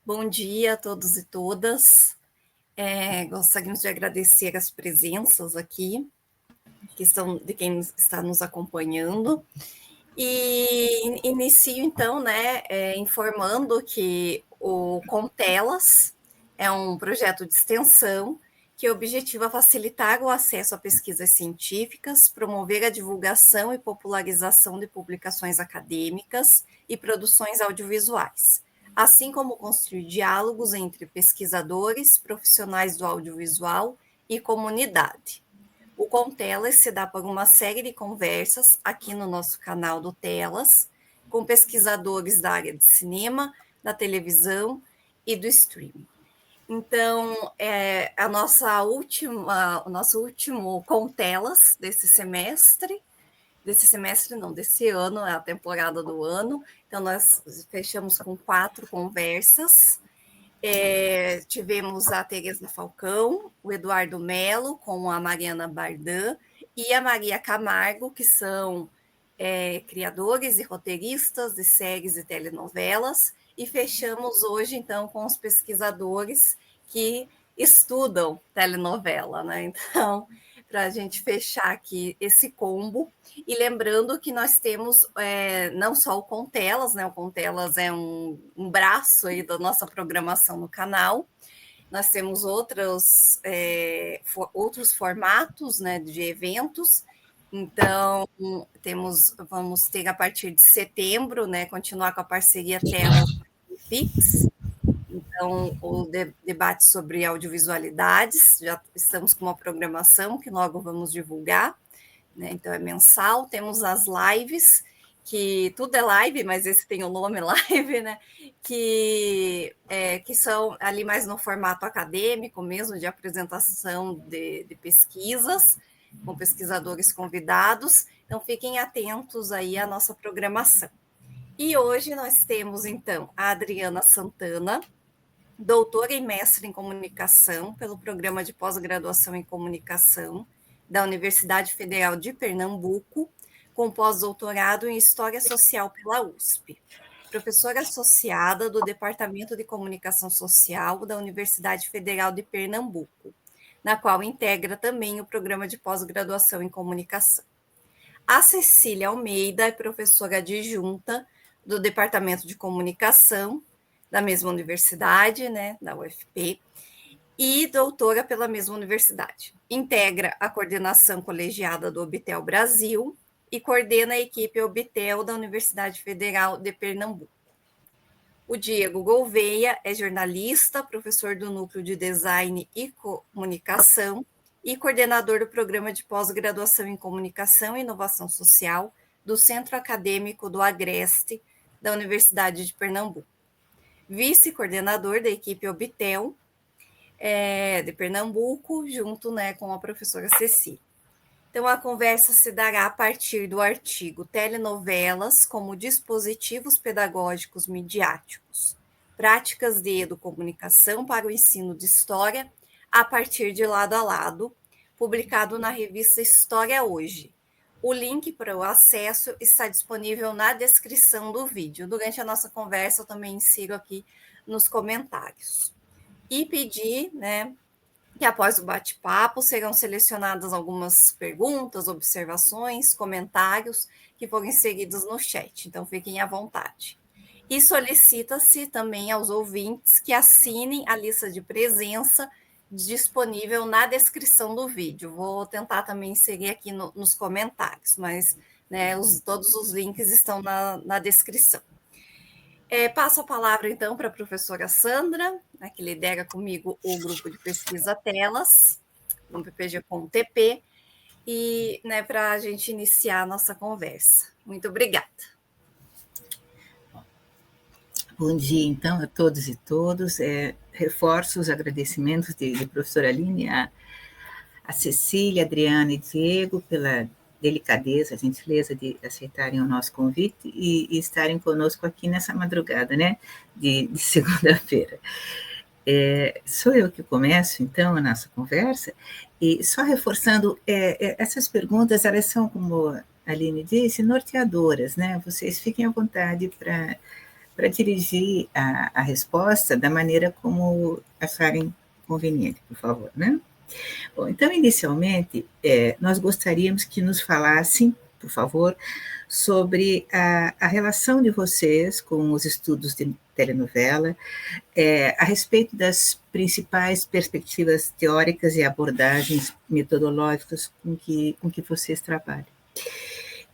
Bom dia a todos e todas. Gostaríamos de agradecer as presenças aqui, de quem está nos acompanhando. E inicio, então, informando que o Contelas é um projeto de extensão que objetiva facilitar o acesso a pesquisas científicas, promover a divulgação e popularização de publicações acadêmicas e produções audiovisuais, assim como construir diálogos entre pesquisadores, profissionais do audiovisual e comunidade. O Contelas se dá por uma série de conversas aqui no nosso canal do Telas, com pesquisadores da área de cinema, da televisão e do streaming. Então, o nosso último Contelas desse ano, é a temporada do ano. Então, nós fechamos com 4 conversas. Tivemos a Tereza Falcão, o Eduardo Melo, com a Mariana Bardan e a Maria Camargo, que são criadores e roteiristas de séries e telenovelas, e fechamos hoje, então, com os pesquisadores que estudam telenovela, né? Então, para a gente fechar aqui esse combo, e lembrando que nós temos não só o Contelas, né? O Contelas é um braço aí da nossa programação no canal. Nós temos outros formatos, né, de eventos. Então, vamos ter a partir de setembro, né, continuar com a parceria Telas Fix. Então, o debate sobre audiovisualidades, já estamos com uma programação que logo vamos divulgar, né? Então, é mensal. Temos as lives, que tudo é live, mas esse tem o nome live, né? Que são ali mais no formato acadêmico mesmo, de apresentação de pesquisas, com pesquisadores convidados. Então, fiquem atentos aí à nossa programação. E hoje nós temos, então, a Adriana Santana, doutora e mestre em comunicação pelo Programa de Pós-Graduação em Comunicação da Universidade Federal de Pernambuco, com pós-doutorado em História Social pela USP. Professora associada do Departamento de Comunicação Social da Universidade Federal de Pernambuco, na qual integra também o Programa de Pós-Graduação em Comunicação. A Cecília Almeida é professora adjunta do Departamento de Comunicação da mesma universidade, né, da UFP, e doutora pela mesma universidade. Integra a coordenação colegiada do Obtel Brasil e coordena a equipe Obtel da Universidade Federal de Pernambuco. O Diego Gouveia é jornalista, professor do Núcleo de Design e Comunicação e coordenador do Programa de Pós-Graduação em Comunicação e Inovação Social do Centro Acadêmico do Agreste, da Universidade de Pernambuco. Vice-coordenador da equipe Obtel de Pernambuco, junto, né, com a professora Cecília. Então, a conversa se dará a partir do artigo Telenovelas como dispositivos pedagógicos midiáticos, práticas de educomunicação para o ensino de história a partir de Lado a Lado, publicado na revista História Hoje. O link para o acesso está disponível na descrição do vídeo. Durante a nossa conversa, eu também insiro aqui nos comentários. E pedir, né, que após o bate-papo serão selecionadas algumas perguntas, observações, comentários que forem seguidos no chat. Então, fiquem à vontade. E solicita-se também aos ouvintes que assinem a lista de presença disponível na descrição do vídeo. Vou tentar também inserir aqui nos comentários, mas né, todos os links estão na descrição. Passo a palavra, então, para a professora Sandra, né, que lidera comigo o grupo de pesquisa Telas, no PPG com TP, e né, para a gente iniciar a nossa conversa. Muito obrigada. Bom dia, então, a todos e todas. Reforço os agradecimentos de professora Aline, a Cecília, a Adriana e Diego pela delicadeza, a gentileza de aceitarem o nosso convite e estarem conosco aqui nessa madrugada, né, de segunda-feira. Sou eu que começo, então, a nossa conversa, e só reforçando, essas perguntas, elas são, como a Aline disse, norteadoras, né, vocês fiquem à vontade para para dirigir a resposta da maneira como acharem conveniente, por favor, né? Bom, então, inicialmente, nós gostaríamos que nos falassem, por favor, sobre a relação de vocês com os estudos de telenovela, a respeito das principais perspectivas teóricas e abordagens metodológicas com que vocês trabalham.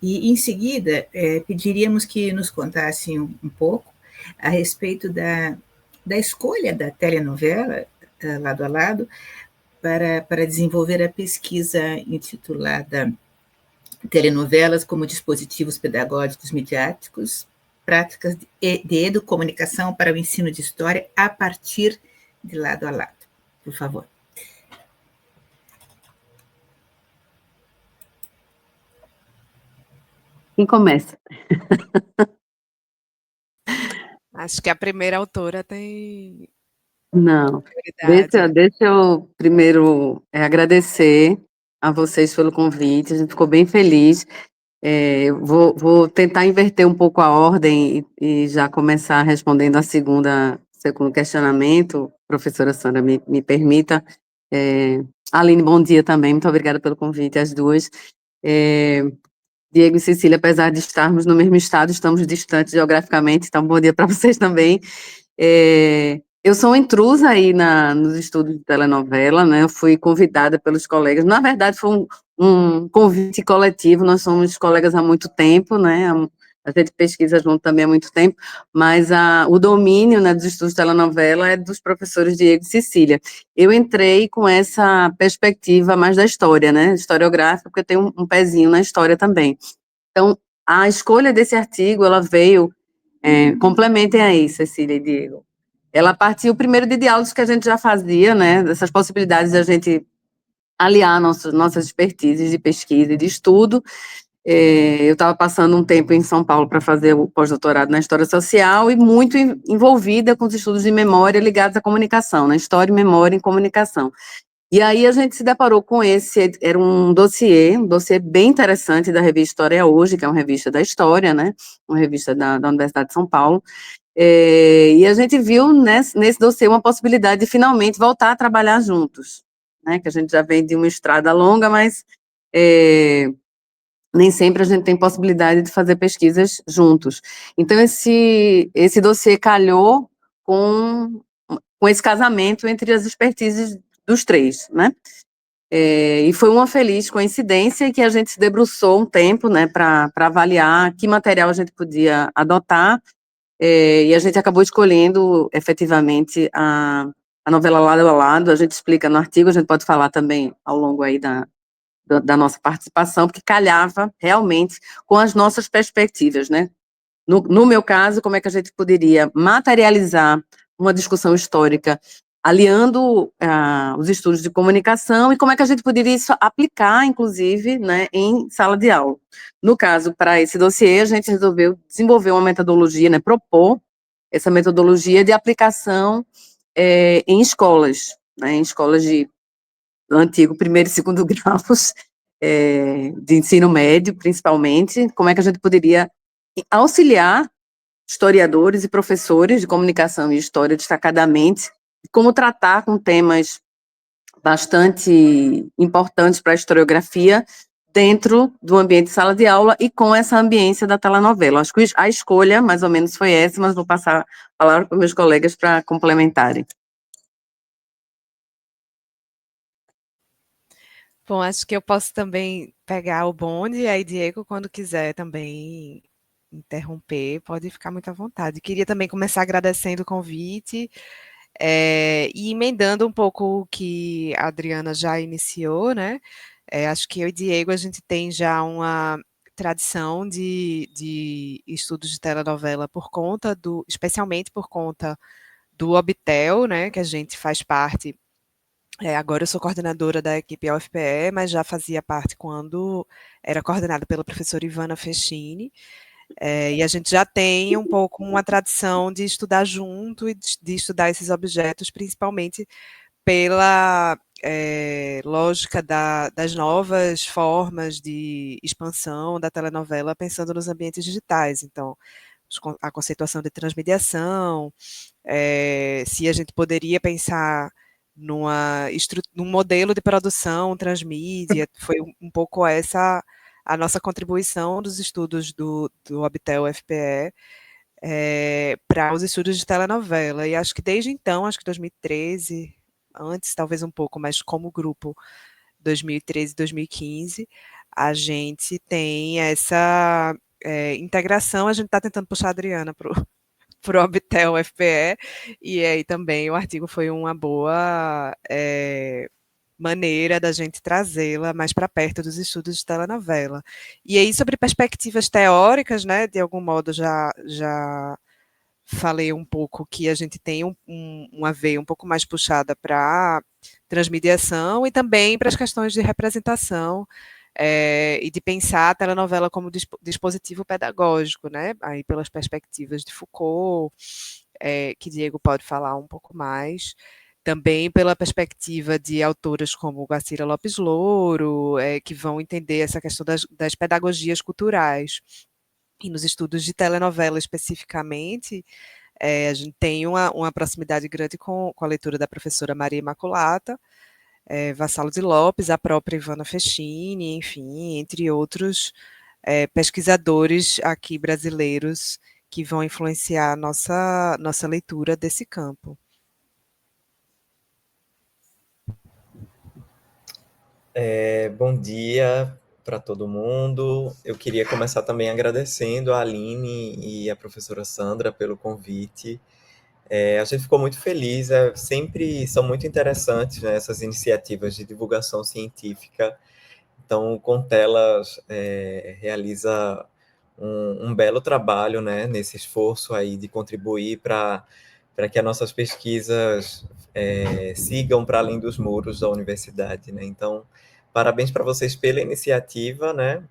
E, em seguida, pediríamos que nos contassem um pouco a respeito da escolha da telenovela, lado a lado, para desenvolver a pesquisa intitulada Telenovelas como dispositivos pedagógicos midiáticos, práticas de educomunicação para o ensino de história a partir de lado a lado. Por favor. Quem começa? Acho que a primeira autora tem Não, prioridade. deixa eu primeiro agradecer a vocês pelo convite, a gente ficou bem feliz. Vou tentar inverter um pouco a ordem e já começar respondendo a segundo questionamento, professora Sandra, me permita. Aline, bom dia também, muito obrigada pelo convite, as duas. Diego e Cecília, apesar de estarmos no mesmo estado, estamos distantes geograficamente, então bom dia para vocês também. Eu sou uma intrusa aí nos estudos de telenovela, né? Eu fui convidada pelos colegas. Na verdade, foi um convite coletivo. Nós somos colegas há muito tempo, né? A gente pesquisa junto também há muito tempo, mas o domínio, né, dos estudos de telenovela é dos professores Diego e Cecília. Eu entrei com essa perspectiva mais da história, né? Historiográfica, porque eu tenho um pezinho na história também. Então, a escolha desse artigo, ela veio. Complementem aí, Cecília e Diego. Ela partiu primeiro de diálogos que a gente já fazia, né, dessas possibilidades de a gente aliar nossas expertises de pesquisa e de estudo. Eu estava passando um tempo em São Paulo para fazer o pós-doutorado na História Social e muito envolvida com os estudos de memória ligados à comunicação, né, História, Memória e Comunicação. E aí a gente se deparou com era um dossiê bem interessante da revista História Hoje, que é uma revista da história, né, uma revista da Universidade de São Paulo, e a gente viu nesse dossiê uma possibilidade de finalmente voltar a trabalhar juntos, né, que a gente já vem de uma estrada longa, mas nem sempre a gente tem possibilidade de fazer pesquisas juntos. Então, esse dossiê calhou com esse casamento entre as expertises dos três, né? E foi uma feliz coincidência que a gente se debruçou um tempo, né, para avaliar que material a gente podia adotar, e a gente acabou escolhendo, efetivamente, a novela Lado a Lado. A gente explica no artigo, a gente pode falar também ao longo aí da nossa participação, porque calhava realmente com as nossas perspectivas, né? No meu caso, como é que a gente poderia materializar uma discussão histórica, aliando os estudos de comunicação, e como é que a gente poderia isso aplicar, inclusive, né, em sala de aula. No caso, para esse dossiê, a gente resolveu desenvolver uma metodologia, né, propor essa metodologia de aplicação em escolas, né, em escolas de antigo primeiro e segundo graus, de ensino médio, principalmente, como é que a gente poderia auxiliar historiadores e professores de comunicação e história, destacadamente, como tratar com temas bastante importantes para a historiografia dentro do ambiente de sala de aula e com essa ambiência da telenovela. Acho que a escolha, mais ou menos, foi essa, mas vou passar a palavra para meus colegas para complementarem. Bom, acho que eu posso também pegar o bonde, e aí, Diego, quando quiser também interromper, pode ficar muito à vontade. Queria também começar agradecendo o convite, e emendando um pouco o que a Adriana já iniciou, né? Acho que eu e Diego, a gente tem já uma tradição de estudos de telenovela especialmente por conta do Obtel, né? Que a gente faz parte. Agora eu sou coordenadora da equipe UFPE, mas já fazia parte quando era coordenada pela professora Ivana Fechini. E a gente já tem um pouco uma tradição de estudar junto e de estudar esses objetos, principalmente pela lógica das novas formas de expansão da telenovela, pensando nos ambientes digitais. Então, a conceituação de transmediação, se a gente poderia pensar num modelo de produção transmídia, foi um pouco essa a nossa contribuição dos estudos do Obtel UFPE para os estudos de telenovela. E acho que desde então, acho que 2013, antes talvez um pouco, mas como grupo 2013, 2015, a gente tem essa integração, a gente está tentando puxar a Adriana para o Obtel UFPE, e aí também o artigo foi uma boa maneira da gente trazê-la mais para perto dos estudos de telenovela. E aí, sobre perspectivas teóricas, né, de algum modo já falei um pouco que a gente tem uma veia um pouco mais puxada para transmediação e também para as questões de representação e de pensar a telenovela como dispositivo pedagógico, né? Aí pelas perspectivas de Foucault, que Diego pode falar um pouco mais, também pela perspectiva de autoras como Guacira Lopes Louro, que vão entender essa questão das pedagogias culturais. E nos estudos de telenovela especificamente, a gente tem uma proximidade grande com a leitura da professora Maria Imaculata, Vassalo de Lopes, a própria Ivana Fechini, enfim, entre outros pesquisadores aqui brasileiros que vão influenciar nossa leitura desse campo. Bom dia para todo mundo. Eu queria começar também agradecendo a Aline e a professora Sandra pelo convite. A gente ficou muito feliz, sempre são muito interessantes, né, essas iniciativas de divulgação científica. Então, o Contelas realiza um belo trabalho, né, nesse esforço aí de contribuir para que as nossas pesquisas sigam para além dos muros da universidade, né? Então, parabéns para vocês pela iniciativa, né?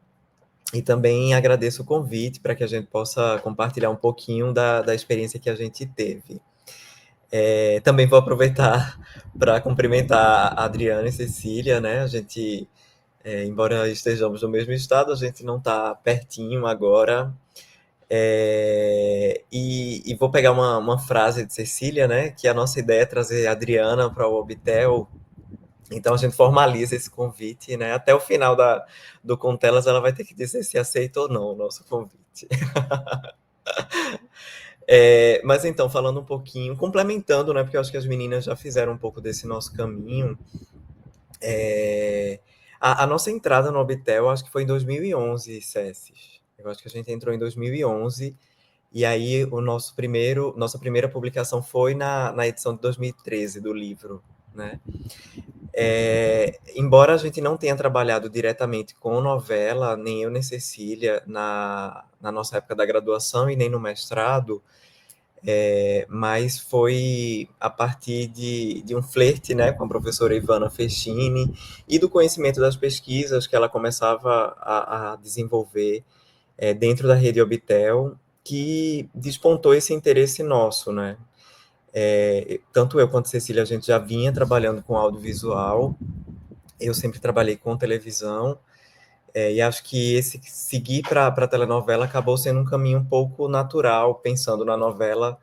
E também agradeço o convite para que a gente possa compartilhar um pouquinho da experiência que a gente teve. Também vou aproveitar para cumprimentar a Adriana e Cecília, né? A gente, embora estejamos no mesmo estado, a gente não está pertinho agora. E vou pegar uma frase de Cecília, né? Que a nossa ideia é trazer a Adriana para o Obtel. Então a gente formaliza esse convite, né? Até o final do Contelas ela vai ter que dizer se aceita ou não o nosso convite. Mas então, falando um pouquinho, complementando, né? Porque eu acho que as meninas já fizeram um pouco desse nosso caminho. A nossa entrada no Obtel, acho que foi em 2011, Cessis. Eu acho que a gente entrou em 2011. E aí nossa primeira publicação foi na edição de 2013 do livro, né? Embora a gente não tenha trabalhado diretamente com novela, nem eu nem Cecília, na nossa época da graduação e nem no mestrado, mas foi a partir de um flerte, né, com a professora Ivana Fechini e do conhecimento das pesquisas que ela começava a desenvolver dentro da rede Obtel, que despontou esse interesse nosso, né? Tanto eu quanto Cecília, a gente já vinha trabalhando com audiovisual, eu sempre trabalhei com televisão, e acho que esse seguir para a telenovela acabou sendo um caminho um pouco natural, pensando na novela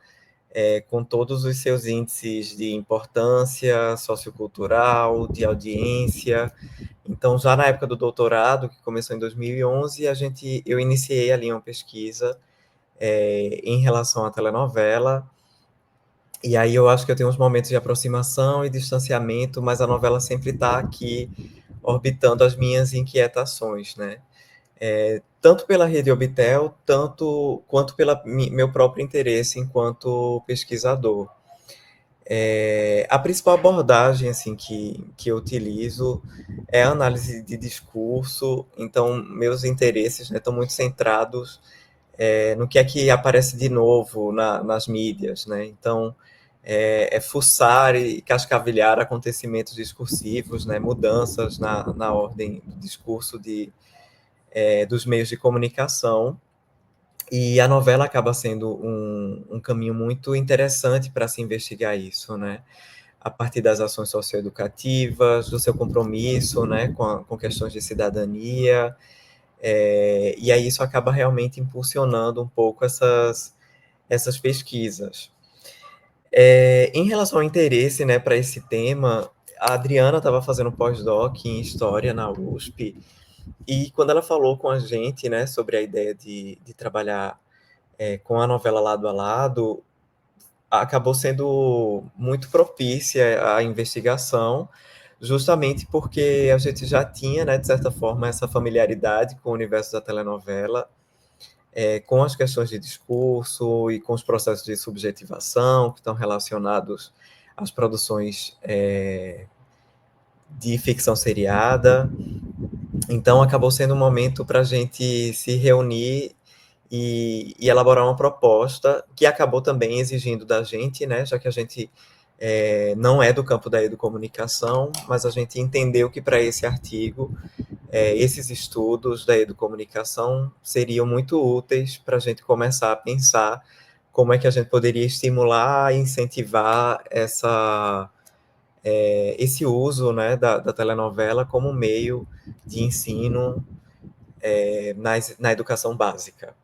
com todos os seus índices de importância sociocultural, de audiência. Então, já na época do doutorado, que começou em 2011, eu iniciei ali uma pesquisa em relação à telenovela, e aí eu acho que eu tenho uns momentos de aproximação e distanciamento, mas a novela sempre está aqui orbitando as minhas inquietações, né? Tanto pela rede Obtel, quanto pelo meu próprio interesse enquanto pesquisador. A principal abordagem assim, que eu utilizo é a análise de discurso, então meus interesses, né, estão muito centrados no que é que aparece de novo nas mídias, né? Então, fuçar e cascavilhar acontecimentos discursivos, né, mudanças na ordem do discurso dos meios de comunicação, e a novela acaba sendo um caminho muito interessante para se investigar isso, né? A partir das ações socioeducativas, do seu compromisso, né, com questões de cidadania, E aí isso acaba realmente impulsionando um pouco essas pesquisas. Em relação ao interesse, né, para esse tema, a Adriana estava fazendo pós-doc em História na USP, e quando ela falou com a gente, né, sobre a ideia de trabalhar com a novela Lado a Lado, acabou sendo muito propícia à investigação, justamente porque a gente já tinha, né, de certa forma, essa familiaridade com o universo da telenovela, com as questões de discurso e com os processos de subjetivação que estão relacionados às produções de ficção seriada. Então, acabou sendo um momento para a gente se reunir e elaborar uma proposta que acabou também exigindo da gente, né, já que a gente não é do campo da educomunicação, mas a gente entendeu que para esse artigo, esses estudos da educomunicação seriam muito úteis para a gente começar a pensar como é que a gente poderia estimular e incentivar esse uso, né, da telenovela como meio de ensino na educação básica.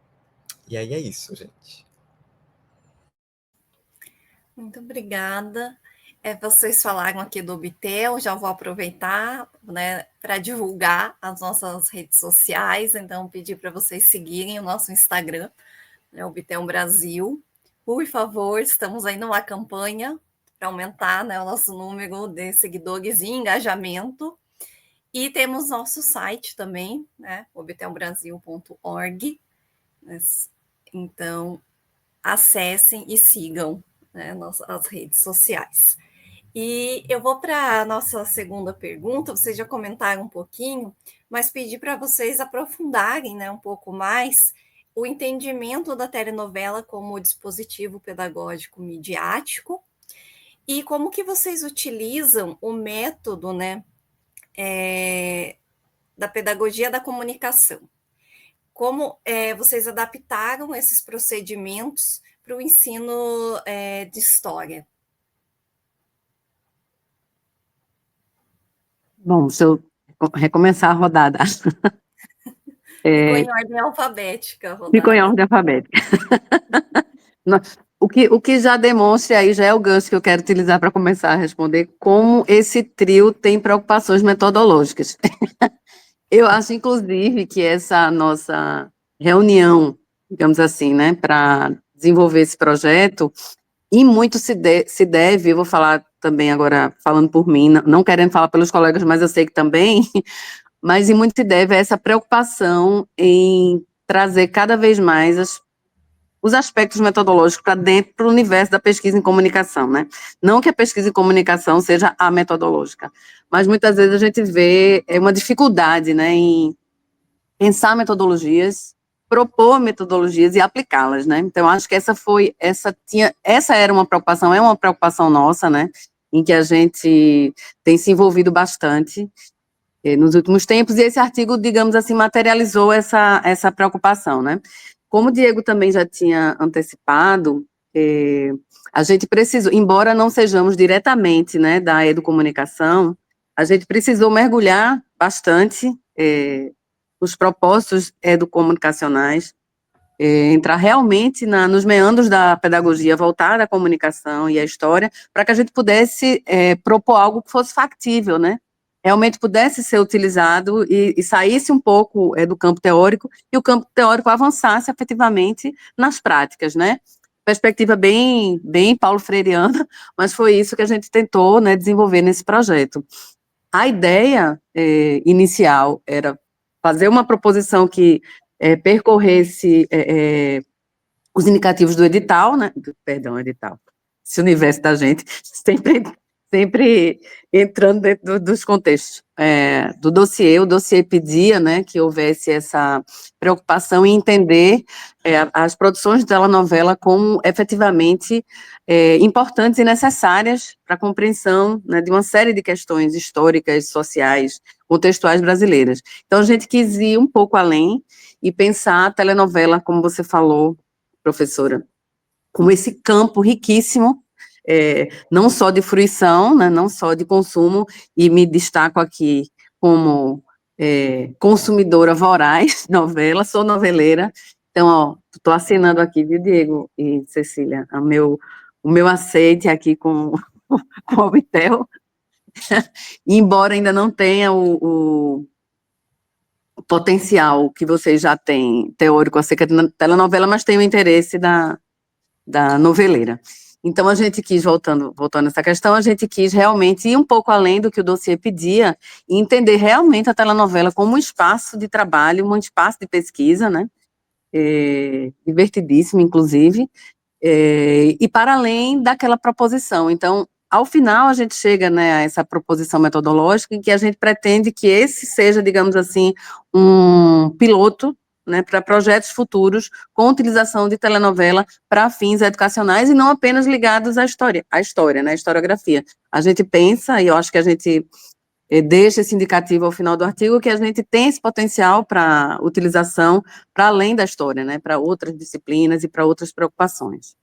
E aí é isso, gente. Muito obrigada. Vocês falaram aqui do Obtel, já vou aproveitar, né, para divulgar as nossas redes sociais, então pedir para vocês seguirem o nosso Instagram, né, Obtel Brasil. Por favor, estamos aí numa campanha para aumentar, né, o nosso número de seguidores e engajamento. E temos nosso site também, né, obtelbrasil.org. Então, acessem e sigam, né, as redes sociais. E eu vou para a nossa segunda pergunta, vocês já comentaram um pouquinho, mas pedir para vocês aprofundarem, né, um pouco mais o entendimento da telenovela como dispositivo pedagógico midiático e como que vocês utilizam o método, né, da pedagogia da comunicação. Como vocês adaptaram esses procedimentos para o ensino de história? Bom, se eu recomeçar a rodada. Ficou em ordem alfabética a rodada. Ficou em ordem alfabética. O que já demonstra aí, já é o gancho que eu quero utilizar para começar a responder, como esse trio tem preocupações metodológicas. Eu acho, inclusive, que essa nossa reunião, digamos assim, né, para desenvolver esse projeto, e muito se deve, eu vou falar também agora, falando por mim, não querendo falar pelos colegas, mas eu sei que também, mas e muito se deve a essa preocupação em trazer cada vez mais os aspectos metodológicos para dentro do universo da pesquisa em comunicação, né? Não que a pesquisa em comunicação seja a metodológica, mas muitas vezes a gente vê uma dificuldade, né, em pensar metodologias, propor metodologias e aplicá-las, né? Então, acho que essa era uma preocupação, é uma preocupação nossa, né, em que a gente tem se envolvido bastante nos últimos tempos, e esse artigo, digamos assim, materializou essa preocupação, né? Como o Diego também já tinha antecipado, a gente precisou, embora não sejamos diretamente, né, da educomunicação, a gente precisou mergulhar bastante os propósitos educomunicacionais, entrar realmente nos meandros da pedagogia voltada à comunicação e à história, para que a gente pudesse propor algo que fosse factível, né? Realmente pudesse ser utilizado e saísse um pouco do campo teórico, e o campo teórico avançasse efetivamente nas práticas, né? Perspectiva bem Paulo Freireana, mas foi isso que a gente tentou, né, desenvolver nesse projeto. A ideia inicial era fazer uma proposição que percorresse os indicativos do edital, né? Perdão, edital. Esse universo da gente sempre entrando dentro dos contextos do dossiê. O dossiê pedia, né, que houvesse essa preocupação em entender as produções de telenovela como efetivamente importantes e necessárias para a compreensão, né, de uma série de questões históricas, sociais, contextuais brasileiras. Então, a gente quis ir um pouco além e pensar a telenovela, como você falou, professora, como esse campo riquíssimo, não só de fruição, né, não só de consumo, e me destaco aqui como consumidora voraz de novela, sou noveleira, então, ó, estou assinando aqui, viu, Diego e Cecília, o meu aceite aqui com, com o Vitel, embora ainda não tenha o potencial que vocês já têm, teórico acerca de telenovela, mas tem o interesse da noveleira. Então, a gente quis, voltando a essa questão, a gente quis realmente ir um pouco além do que o dossiê pedia e entender realmente a telenovela como um espaço de trabalho, um espaço de pesquisa, né? Divertidíssimo, inclusive, e para além daquela proposição. Então, ao final, a gente chega, né, a essa proposição metodológica em que a gente pretende que esse seja, digamos assim, um piloto, né, para projetos futuros com utilização de telenovela para fins educacionais e não apenas ligados à história, né, à historiografia. A gente pensa, e eu acho que a gente deixa esse indicativo ao final do artigo, que a gente tem esse potencial para utilização para além da história, né, para outras disciplinas e para outras preocupações.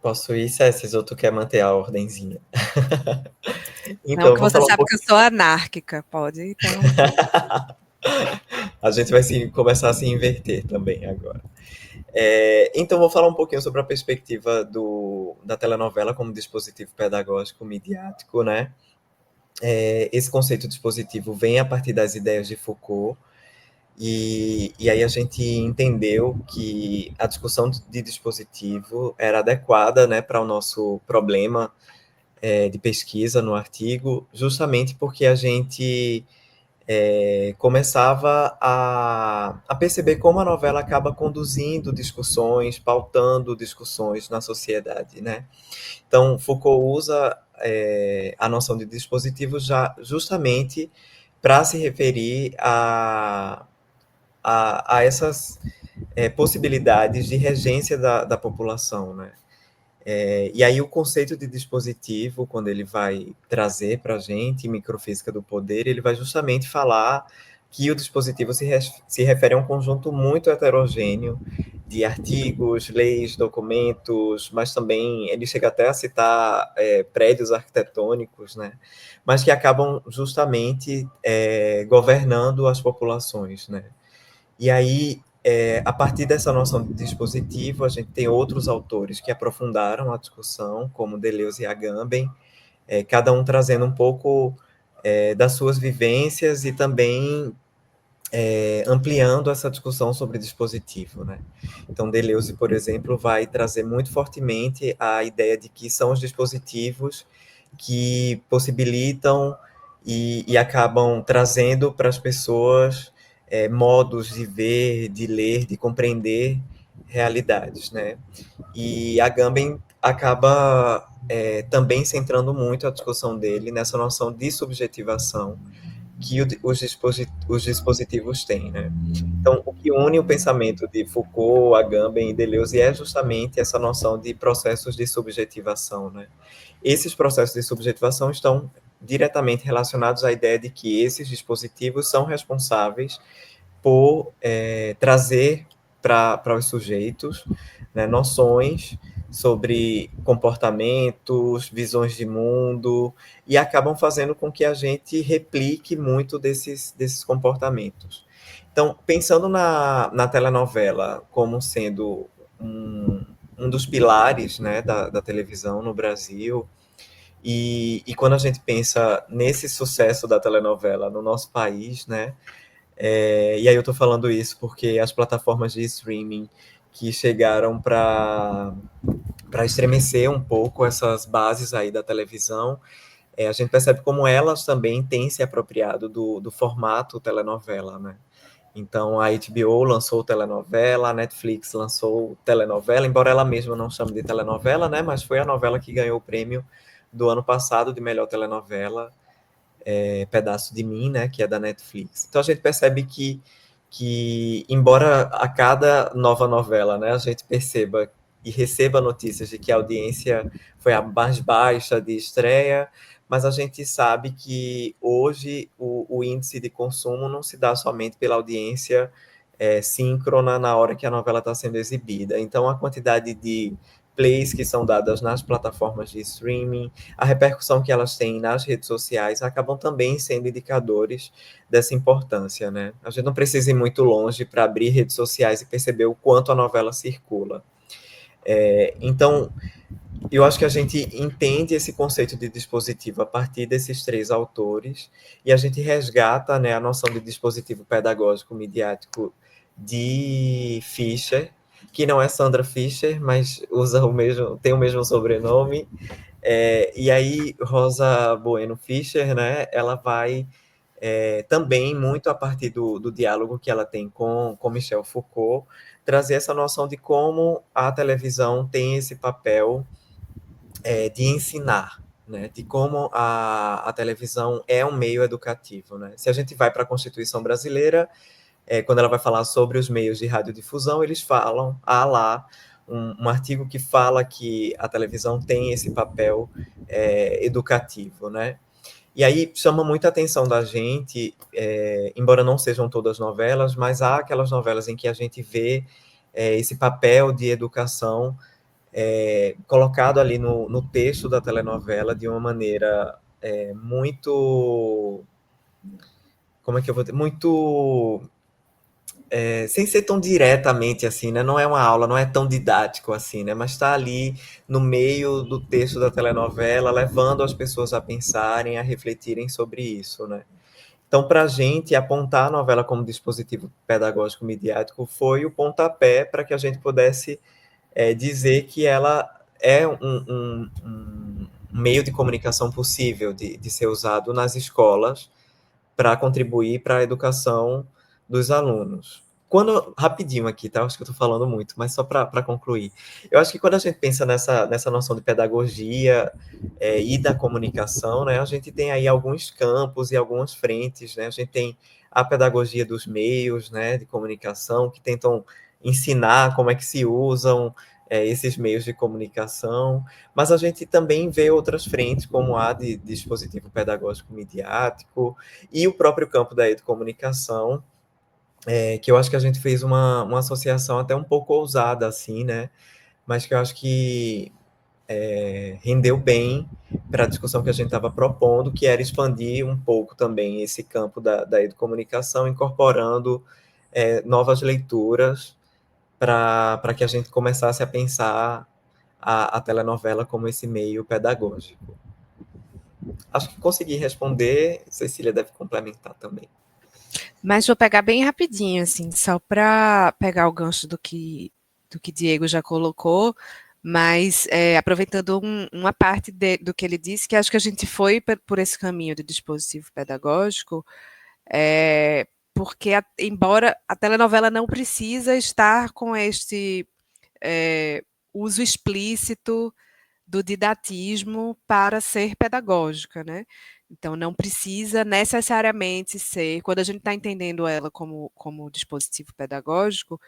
Posso ir, Cécias, ou tu quer manter a ordenzinha? Então, não, que vou você falar sabe que eu sou anárquica, pode interromper. A gente vai começar a se inverter também agora. Então, vou falar um pouquinho sobre a perspectiva da telenovela como dispositivo pedagógico midiático, né? Esse conceito de dispositivo vem a partir das ideias de Foucault, e aí a gente entendeu que a discussão de dispositivo era adequada, né, para o nosso problema de pesquisa no artigo, justamente porque a gente começava a perceber como a novela acaba conduzindo discussões, pautando discussões na sociedade, né? Então, Foucault usa a noção de dispositivo justamente para se referir a essas possibilidades de regência da população, né? E aí o conceito de dispositivo, quando ele vai trazer para a gente microfísica do poder, ele vai justamente falar que o dispositivo se refere a um conjunto muito heterogêneo de artigos, leis, documentos, mas também ele chega até a citar prédios arquitetônicos, né? Mas que acabam justamente governando as populações, né? E aí, a partir dessa noção de dispositivo, a gente tem outros autores que aprofundaram a discussão, como Deleuze e Agamben, cada um trazendo um pouco das suas vivências e também ampliando essa discussão sobre dispositivo, né? Então, Deleuze, por exemplo, vai trazer muito fortemente a ideia de que são os dispositivos que possibilitam e acabam trazendo para as pessoas modos de ver, de ler, de compreender realidades, né? E Agamben acaba também centrando muito a discussão dele nessa noção de subjetivação que os dispositivos têm, né? Então, o que une o pensamento de Foucault, Agamben e Deleuze é justamente essa noção de processos de subjetivação, né? Esses processos de subjetivação estão diretamente relacionados à ideia de que esses dispositivos são responsáveis por trazer para os sujeitos, né, noções sobre comportamentos, visões de mundo, e acabam fazendo com que a gente replique muito desses comportamentos. Então, pensando na telenovela como sendo um dos pilares, né, da televisão no Brasil, e quando a gente pensa nesse sucesso da telenovela no nosso país, né, e aí eu estou falando isso porque as plataformas de streaming que chegaram para estremecer um pouco essas bases aí da televisão, a gente percebe como elas também têm se apropriado do formato telenovela, né? Então, a HBO lançou telenovela, a Netflix lançou telenovela, embora ela mesma não chame de telenovela, né? Mas foi a novela que ganhou o prêmio do ano passado de melhor telenovela, Pedaço de Mim, né? Que é da Netflix. Então, a gente percebe que embora a cada nova novela, né, a gente perceba e receba notícias de que a audiência foi a mais baixa de estreia, mas a gente sabe que hoje o índice de consumo não se dá somente pela audiência síncrona na hora que a novela está sendo exibida. Então, a quantidade de plays que são dadas nas plataformas de streaming, a repercussão que elas têm nas redes sociais, acabam também sendo indicadores dessa importância, né? A gente não precisa ir muito longe para abrir redes sociais e perceber o quanto a novela circula. Então, eu acho que a gente entende esse conceito de dispositivo a partir desses 3 autores, e a gente resgata, né, a noção de dispositivo pedagógico midiático de Fischer, que não é Sandra Fischer, mas tem o mesmo sobrenome. E aí, Rosa Bueno Fischer, né, ela vai também muito a partir do diálogo que ela tem com Michel Foucault, trazer essa noção de como a televisão tem esse papel de ensinar, né, de como a televisão é um meio educativo, né? Se a gente vai para a Constituição Brasileira, quando ela vai falar sobre os meios de radiodifusão, eles falam, há lá um artigo que fala que a televisão tem esse papel educativo, né? E aí chama muita atenção da gente, embora não sejam todas novelas, mas há aquelas novelas em que a gente vê esse papel de educação colocado ali no texto da telenovela de uma maneira muito, como é que eu vou dizer, muito sem ser tão diretamente assim, né? Não é uma aula, não é tão didático assim, né? Mas está ali no meio do texto da telenovela, levando as pessoas a pensarem, a refletirem sobre isso, né? Então, para a gente, apontar a novela como dispositivo pedagógico midiático foi o pontapé para que a gente pudesse dizer que ela é um meio de comunicação possível de ser usado nas escolas para contribuir para a educação dos alunos. Rapidinho aqui, tá? Acho que eu estou falando muito, mas só para concluir. Eu acho que quando a gente pensa nessa noção de pedagogia e da comunicação, né, a gente tem aí alguns campos e algumas frentes, né? A gente tem a pedagogia dos meios, né, de comunicação, que tentam ensinar como é que se usam esses meios de comunicação, mas a gente também vê outras frentes, como a de dispositivo pedagógico midiático e o próprio campo da educomunicação, que eu acho que a gente fez uma associação até um pouco ousada, assim, né? Mas que eu acho que rendeu bem para a discussão que a gente estava propondo, que era expandir um pouco também esse campo da educomunicação, incorporando novas leituras para que a gente começasse a pensar a telenovela como esse meio pedagógico. Acho que consegui responder, Cecília deve complementar também. Mas vou pegar bem rapidinho, assim, só para pegar o gancho do que Diego já colocou, mas aproveitando uma parte do que ele disse, que acho que a gente foi por esse caminho de dispositivo pedagógico, porque, embora a telenovela não precisa estar com este uso explícito do didatismo para ser pedagógica, né? Então, não precisa necessariamente ser, quando a gente está entendendo ela como dispositivo pedagógico,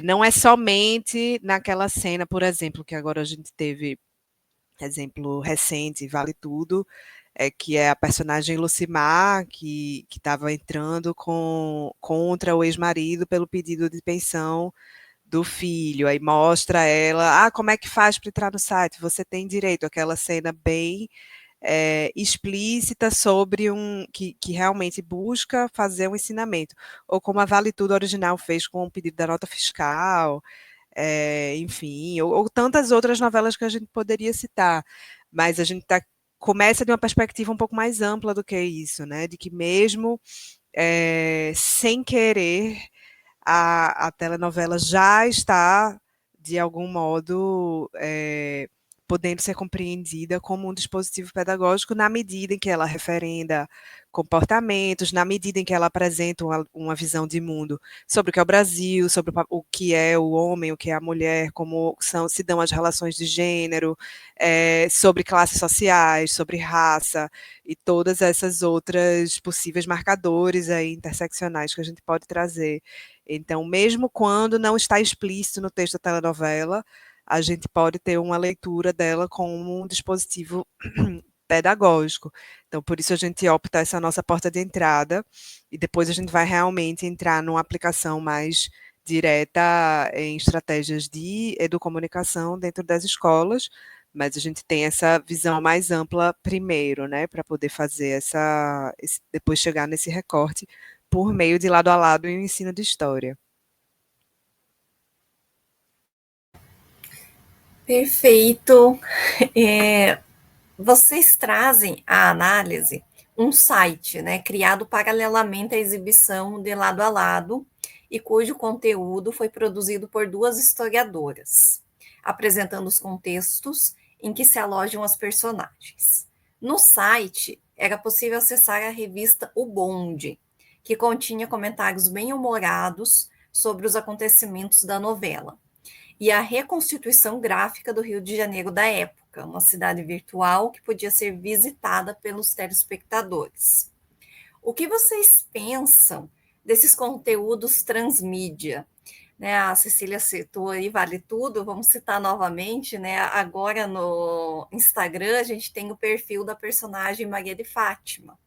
não é somente naquela cena, por exemplo, que agora a gente teve exemplo recente, Vale Tudo, que é a personagem Lucimar, que estava entrando contra o ex-marido pelo pedido de pensão do filho, aí mostra ela, como é que faz para entrar no site? Você tem direito, aquela cena bem explícita sobre que realmente busca fazer um ensinamento, ou como a Vale Tudo original fez com o pedido da nota fiscal, enfim, ou tantas outras novelas que a gente poderia citar, mas a gente começa de uma perspectiva um pouco mais ampla do que isso, né, de que mesmo sem querer, a telenovela já está, de algum modo, podendo ser compreendida como um dispositivo pedagógico na medida em que ela referenda comportamentos, na medida em que ela apresenta uma visão de mundo sobre o que é o Brasil, sobre o que é o homem, o que é a mulher, como se dão as relações de gênero, sobre classes sociais, sobre raça e todas essas outras possíveis marcadores aí interseccionais que a gente pode trazer. Então, mesmo quando não está explícito no texto da telenovela, a gente pode ter uma leitura dela como um dispositivo pedagógico. Então, por isso a gente opta essa nossa porta de entrada, e depois a gente vai realmente entrar numa aplicação mais direta em estratégias de educomunicação dentro das escolas, mas a gente tem essa visão mais ampla primeiro, né, para poder fazer depois chegar nesse recorte por meio de lado a lado e o ensino de história. Perfeito. Vocês trazem à análise um site, né, criado paralelamente à exibição de lado a lado e cujo conteúdo foi produzido por duas historiadoras, apresentando os contextos em que se alojam as personagens. No site, era possível acessar a revista O Bonde, que continha comentários bem-humorados sobre os acontecimentos da novela, e a reconstituição gráfica do Rio de Janeiro da época, uma cidade virtual que podia ser visitada pelos telespectadores. O que vocês pensam desses conteúdos transmídia? Né, a Cecília citou aí Vale Tudo, vamos citar novamente, né? Agora no Instagram a gente tem o perfil da personagem Maria de Fátima.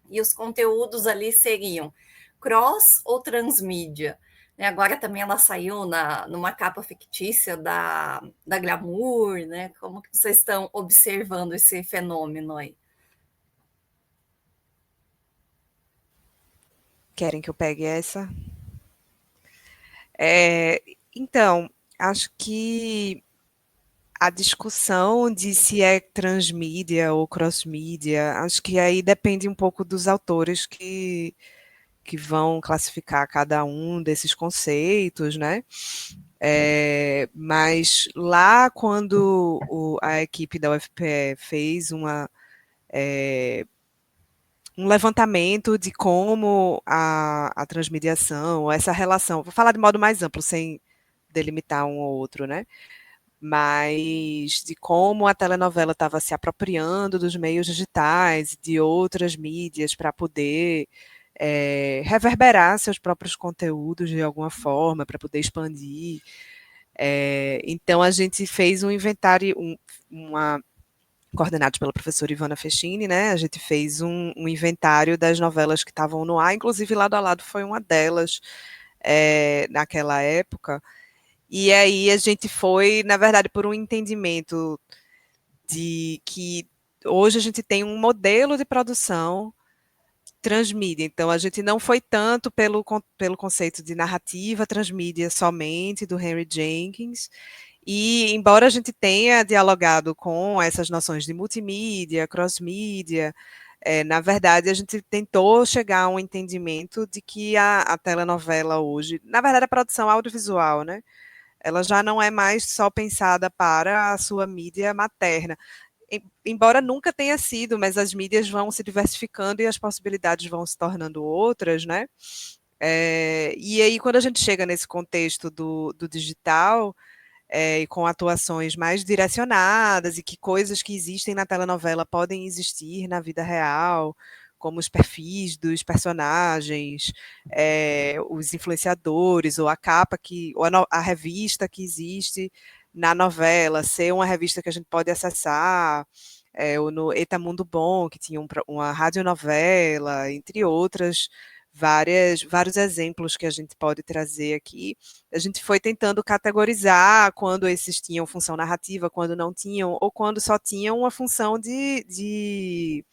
E os conteúdos ali seriam cross ou transmídia. Né? Agora também ela saiu numa capa fictícia da Glamour, né? Como que vocês estão observando esse fenômeno aí? Querem que eu pegue essa? Então, acho que a discussão de se é transmídia ou crossmídia, acho que aí depende um pouco dos autores que vão classificar cada um desses conceitos, né? Mas lá quando a equipe da UFPE fez um levantamento de como a transmediação, essa relação, vou falar de modo mais amplo, sem delimitar um ou outro, né? Mas de como a telenovela estava se apropriando dos meios digitais, de outras mídias, para poder reverberar seus próprios conteúdos de alguma forma, para poder expandir. Então, a gente fez um inventário, coordenados pela professora Ivana Fechini, né? A gente fez um inventário das novelas que estavam no ar, inclusive Lado a Lado foi uma delas naquela época. E aí a gente foi, na verdade, por um entendimento de que hoje a gente tem um modelo de produção transmídia. Então, a gente não foi tanto pelo conceito de narrativa transmídia somente do Henry Jenkins, e embora a gente tenha dialogado com essas noções de multimídia, crossmídia, na verdade, a gente tentou chegar a um entendimento de que a telenovela hoje, na verdade, a produção audiovisual, né? Ela já não é mais só pensada para a sua mídia materna. Embora nunca tenha sido, mas as mídias vão se diversificando e as possibilidades vão se tornando outras, né? E aí, quando a gente chega nesse contexto do digital, e com atuações mais direcionadas, e que coisas que existem na telenovela podem existir na vida real, como os perfis dos personagens, os influenciadores, ou a capa ou a revista que existe na novela, ser uma revista que a gente pode acessar, ou no Eta Mundo Bom, que tinha uma radionovela, entre outras, vários exemplos que a gente pode trazer aqui. A gente foi tentando categorizar quando esses tinham função narrativa, quando não tinham, ou quando só tinham uma função de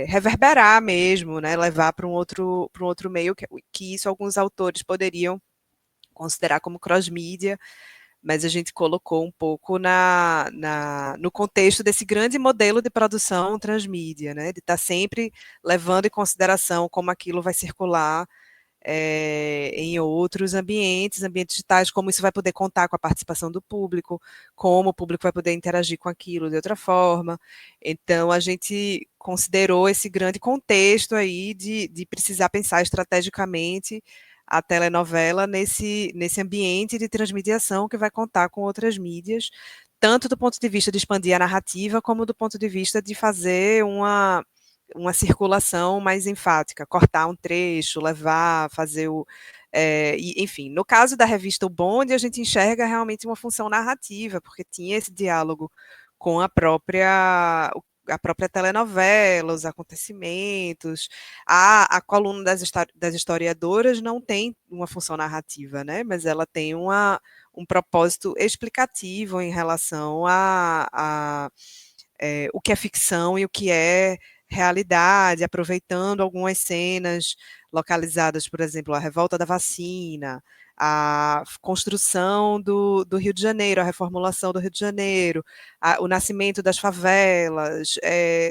reverberar mesmo, né, levar para um outro meio, que isso alguns autores poderiam considerar como cross-mídia, mas a gente colocou um pouco no contexto desse grande modelo de produção transmídia, né, de estar sempre levando em consideração como aquilo vai circular em outros ambientes digitais, como isso vai poder contar com a participação do público, como o público vai poder interagir com aquilo de outra forma. Então, a gente considerou esse grande contexto aí de precisar pensar estrategicamente a telenovela nesse ambiente de transmediação que vai contar com outras mídias, tanto do ponto de vista de expandir a narrativa, como do ponto de vista de fazer uma circulação mais enfática, cortar um trecho, levar, fazer enfim, no caso da revista O Bonde, a gente enxerga realmente uma função narrativa, porque tinha esse diálogo com a própria a própria telenovela, os acontecimentos. A coluna das historiadoras não tem uma função narrativa, né? Mas ela tem um propósito explicativo em relação a o que é ficção e o que é realidade, aproveitando algumas cenas localizadas, por exemplo, a revolta da vacina, a construção do Rio de Janeiro, a reformulação do Rio de Janeiro, o nascimento das favelas,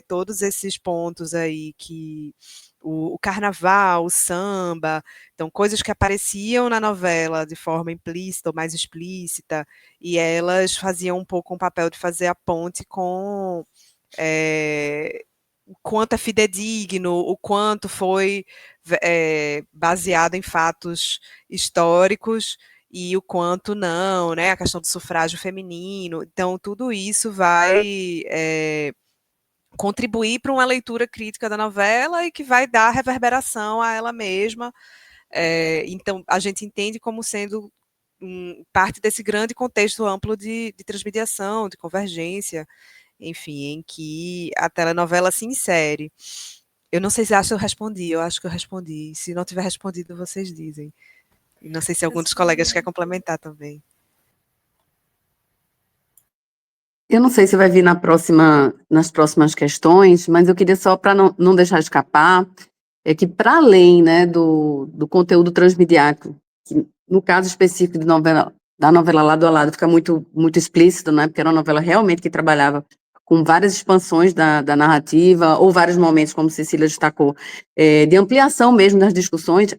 todos esses pontos aí que o carnaval, o samba, então coisas que apareciam na novela de forma implícita ou mais explícita, e elas faziam um pouco um papel de fazer a ponte com o quanto é fidedigno, o quanto foi baseado em fatos históricos e o quanto não, né? A questão do sufrágio feminino. Então, tudo isso vai contribuir para uma leitura crítica da novela e que vai dar reverberação a ela mesma. Então, a gente entende como sendo parte desse grande contexto amplo de transmediação, de convergência, enfim, em que a telenovela se insere. Eu não sei se acho que eu respondi, eu acho que eu respondi. Se não tiver respondido, vocês dizem. E não sei se algum dos colegas quer complementar também. Eu não sei se vai vir nas próximas questões, mas eu queria só, para não deixar escapar, que para além, né, do conteúdo transmediático, que no caso específico da novela Lado a Lado fica muito, muito explícito, né, porque era uma novela realmente que trabalhava com várias expansões da narrativa, ou vários momentos, como Cecília destacou, de ampliação mesmo das discussões.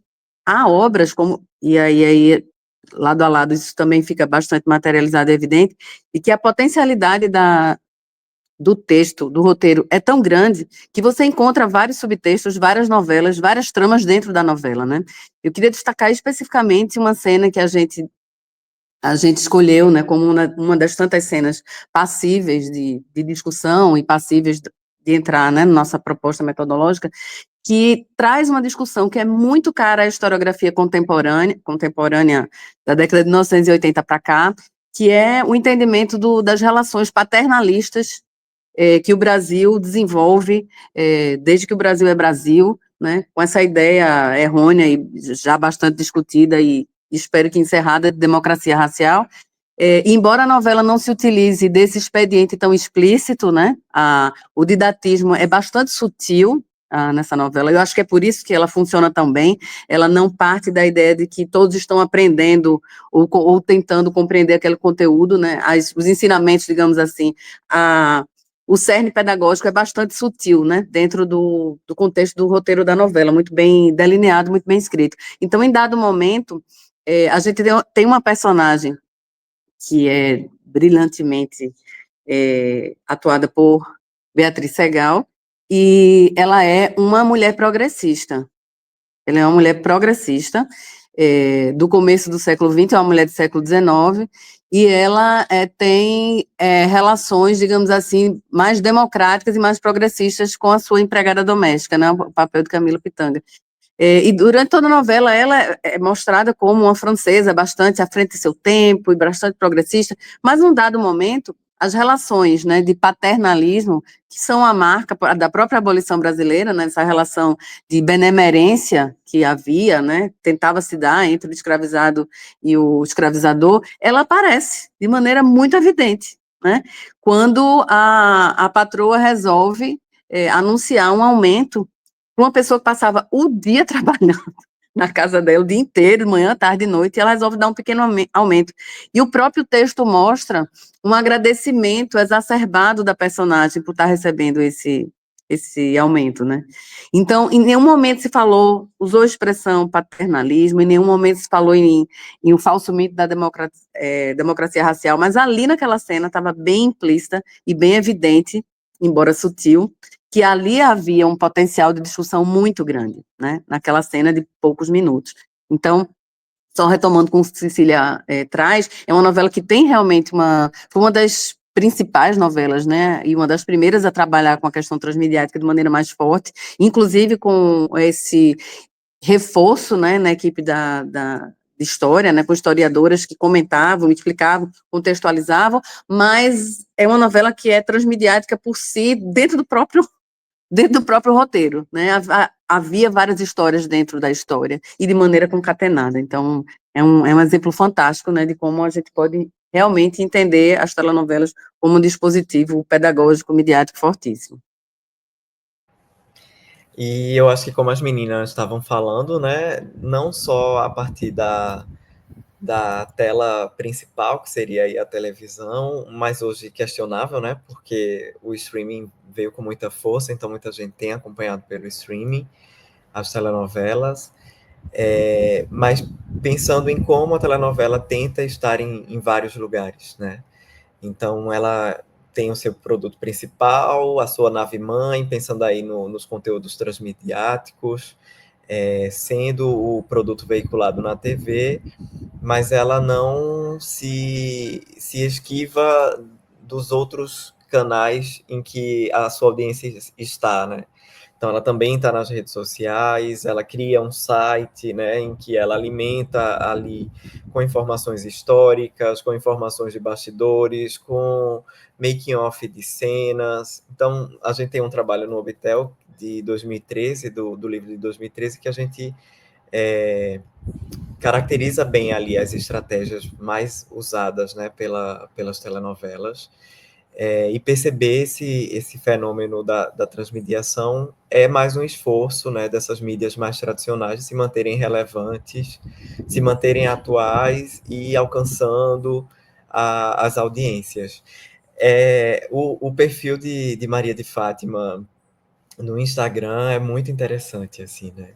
Há obras como, e aí Lado a Lado isso também fica bastante materializado e evidente, e que a potencialidade do texto, do roteiro, é tão grande que você encontra vários subtextos, várias novelas, várias tramas dentro da novela, né? Eu queria destacar especificamente uma cena que a gente escolheu, né, como uma das tantas cenas passíveis de discussão e passíveis de entrar, né, na nossa proposta metodológica, que traz uma discussão que é muito cara à historiografia contemporânea da década de 1980 para cá, que é o entendimento das relações paternalistas que o Brasil desenvolve desde que o Brasil é Brasil, né, com essa ideia errônea e já bastante discutida e espero que encerrada de democracia racial. Embora a novela não se utilize desse expediente tão explícito, né, o didatismo é bastante sutil nessa novela. Eu acho que é por isso que ela funciona tão bem. Ela não parte da ideia de que todos estão aprendendo ou tentando compreender aquele conteúdo, né, os ensinamentos, digamos assim, o cerne pedagógico é bastante sutil, né, dentro do contexto do roteiro da novela, muito bem delineado, muito bem escrito. Então, em dado momento, a gente tem uma personagem que é brilhantemente atuada por Beatriz Segal, e ela é uma mulher progressista. Ela é uma mulher progressista, do começo do século XX, é uma mulher do século XIX, e ela tem relações, digamos assim, mais democráticas e mais progressistas com a sua empregada doméstica, né, o papel de Camila Pitanga. E durante toda a novela, ela é mostrada como uma francesa bastante à frente de seu tempo e bastante progressista, mas num dado momento, as relações, né, de paternalismo, que são a marca da própria abolição brasileira, né, essa relação de benemerência que havia, né, tentava se dar entre o escravizado e o escravizador, ela aparece de maneira muito evidente, né, quando a patroa resolve anunciar um aumento para uma pessoa que passava o dia trabalhando na casa dela, o dia inteiro, manhã, tarde e noite, e ela resolve dar um pequeno aumento. E o próprio texto mostra um agradecimento exacerbado da personagem por estar recebendo esse aumento, né? Então, em nenhum momento se usou a expressão paternalismo, em nenhum momento se falou em um falso mito da democracia racial, mas ali naquela cena estava bem implícita e bem evidente, embora sutil, que ali havia um potencial de discussão muito grande, né, naquela cena de poucos minutos. Então, só retomando com o que Cecília traz, é uma novela que tem realmente foi uma das principais novelas, né, e uma das primeiras a trabalhar com a questão transmediática de maneira mais forte, inclusive com esse reforço, né, na equipe da história, né, com historiadoras que comentavam, explicavam, contextualizavam, mas é uma novela que é transmediática por si, dentro do próprio roteiro, né? Havia várias histórias dentro da história e de maneira concatenada. Então, é um exemplo fantástico, né, de como a gente pode realmente entender as telenovelas como um dispositivo pedagógico, midiático fortíssimo. E eu acho que como as meninas estavam falando, né, não só a partir da tela principal, que seria aí a televisão, mas hoje questionável, né, porque o streaming veio com muita força, então muita gente tem acompanhado pelo streaming as telenovelas, mas pensando em como a telenovela tenta estar em vários lugares, né, então ela tem o seu produto principal, a sua nave-mãe, pensando aí nos conteúdos transmediáticos, sendo o produto veiculado na TV, mas ela não se esquiva dos outros canais em que a sua audiência está, né? Então, ela também está nas redes sociais, ela cria um site, né, em que ela alimenta ali com informações históricas, com informações de bastidores, com making-off de cenas. Então, a gente tem um trabalho no Obitel de 2013, do livro de 2013, que a gente caracteriza bem ali as estratégias mais usadas, né, pelas telenovelas, e perceber esse fenômeno da transmediação é mais um esforço, né, dessas mídias mais tradicionais de se manterem relevantes, se manterem atuais e alcançando as audiências. O perfil de Maria de Fátima no Instagram é muito interessante, assim, né?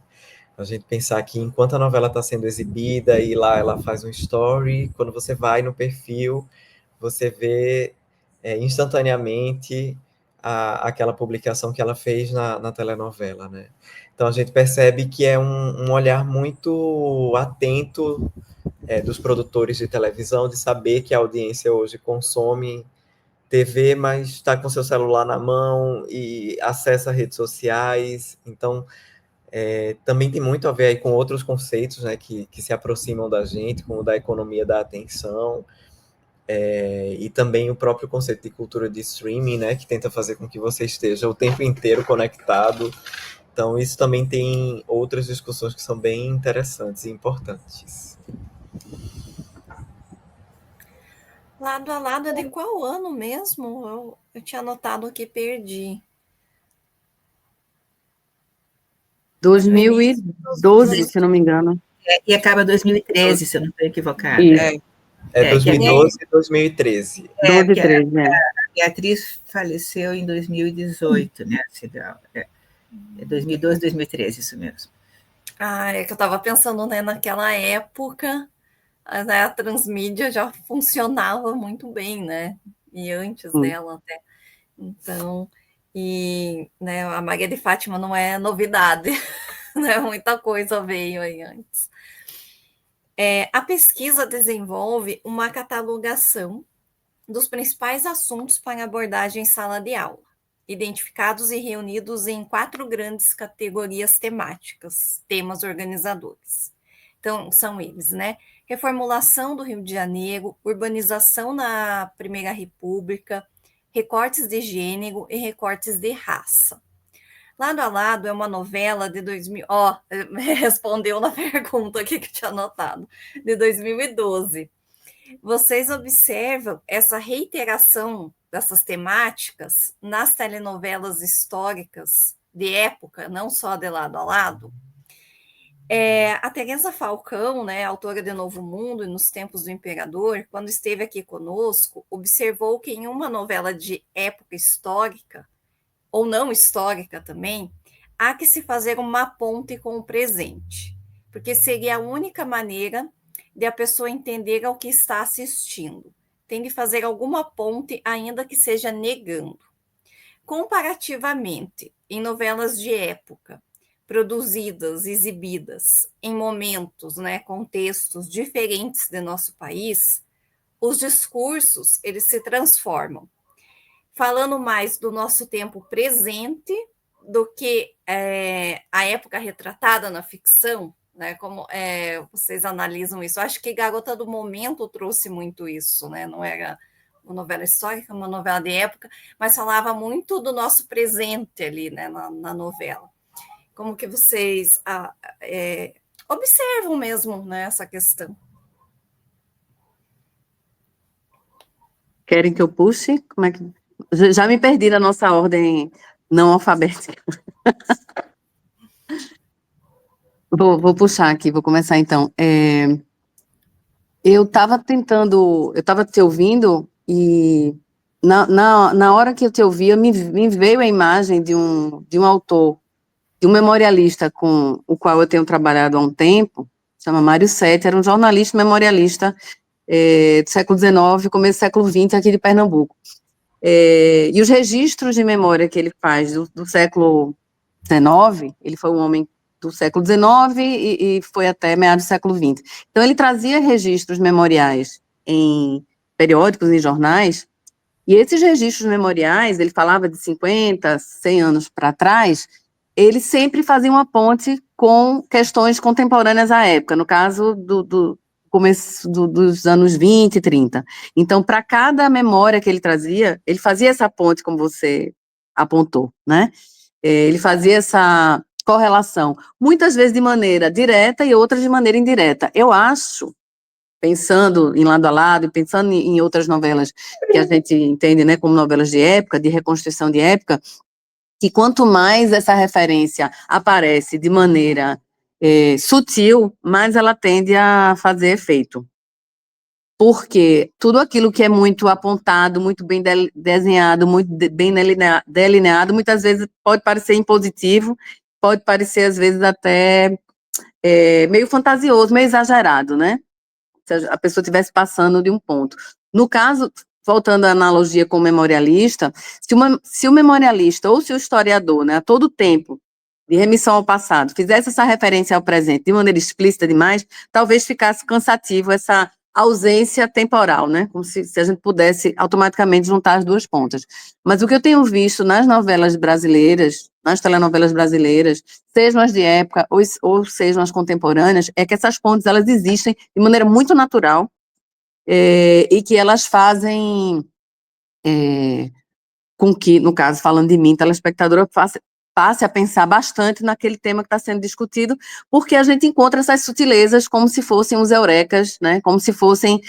A gente pensar que enquanto a novela está sendo exibida e lá ela faz um story, quando você vai no perfil, você vê instantaneamente aquela publicação que ela fez na telenovela, né? Então a gente percebe que é um olhar muito atento dos produtores de televisão, de saber que a audiência hoje consome TV, mas está com seu celular na mão e acessa redes sociais, então também tem muito a ver aí com outros conceitos, né, que se aproximam da gente, como o da economia da atenção, e também o próprio conceito de cultura de streaming, né, que tenta fazer com que você esteja o tempo inteiro conectado. Então, isso também tem outras discussões que são bem interessantes e importantes. Lado a Lado é de qual ano mesmo? Eu tinha anotado aqui, perdi. 2012, se eu não me engano. E acaba 2013, se eu não estou equivocada. Isso. 2012 e 2013. 12 e 13, né? A Beatriz faleceu em 2018, né? É 2012, 2013, isso mesmo. É que eu estava pensando, né, naquela época, né, a transmídia já funcionava muito bem, né? E antes dela até. Então, né, a Maria de Fátima não é novidade, né? Muita coisa veio aí antes. A pesquisa desenvolve uma catalogação dos principais assuntos para abordagem em sala de aula, identificados e reunidos em 4 grandes categorias temáticas, temas organizadores. Então, são eles, né? Reformulação do Rio de Janeiro, urbanização na Primeira República, recortes de gênero e recortes de raça. Lado a Lado é uma novela de 2000, respondeu na pergunta aqui que eu tinha anotado, de 2012. Vocês observam essa reiteração dessas temáticas nas telenovelas históricas de época, não só de Lado a Lado? A Teresa Falcão, né, autora de Novo Mundo e Nos Tempos do Imperador, quando esteve aqui conosco, observou que em uma novela de época histórica, ou não histórica também, há que se fazer uma ponte com o presente, porque seria a única maneira de a pessoa entender ao que está assistindo. Tem de fazer alguma ponte, ainda que seja negando. Comparativamente, em novelas de época, produzidas, exibidas em momentos, né, contextos diferentes de nosso país, os discursos, eles se transformam, falando mais do nosso tempo presente do que a época retratada na ficção, né? Como vocês analisam isso? Eu acho que Garota do Momento trouxe muito isso, né? Não era uma novela histórica, uma novela de época, mas falava muito do nosso presente ali, né, na novela. Como que vocês observam mesmo, né, essa questão? Querem que eu puxe? Como é que... Já me perdi na nossa ordem não alfabética. Vou puxar aqui, vou começar então. Eu estava te ouvindo e na hora que eu te ouvia, me veio a imagem de um autor, de um memorialista com o qual eu tenho trabalhado há um tempo, chama Mário Sete, era um jornalista memorialista do século XIX, começo do século XX, aqui de Pernambuco. E os registros de memória que ele faz do século XIX, ele foi um homem do século XIX e foi até meados do século XX. Então, ele trazia registros memoriais em periódicos, em jornais, e esses registros memoriais, ele falava de 50, 100 anos para trás, ele sempre fazia uma ponte com questões contemporâneas à época, no caso do começo dos anos 20 e 30. Então, para cada memória que ele trazia, ele fazia essa ponte, como você apontou, né? Ele fazia essa correlação, muitas vezes de maneira direta e outras de maneira indireta. Eu acho, pensando em Lado a Lado, e pensando em outras novelas que a gente entende, né, como novelas de época, de reconstrução de época, que quanto mais essa referência aparece de maneira sutil, mais ela tende a fazer efeito. Porque tudo aquilo que é muito apontado, muito bem desenhado, muito bem delineado, muitas vezes pode parecer impositivo, pode parecer, às vezes, até meio fantasioso, meio exagerado, né? Se a pessoa estivesse passando de um ponto. No caso, voltando à analogia com o memorialista, se o memorialista ou se o historiador, né, a todo tempo, de remissão ao passado, fizesse essa referência ao presente de maneira explícita demais, talvez ficasse cansativo essa ausência temporal, né, como se a gente pudesse automaticamente juntar as duas pontas. Mas o que eu tenho visto nas novelas brasileiras, nas telenovelas brasileiras, sejam as de época ou sejam as contemporâneas, é que essas pontes, elas existem de maneira muito natural e que elas fazem com que, no caso, falando de mim, telespectadora, passe a pensar bastante naquele tema que está sendo discutido, porque a gente encontra essas sutilezas como se fossem os eurecas, né, como se fossem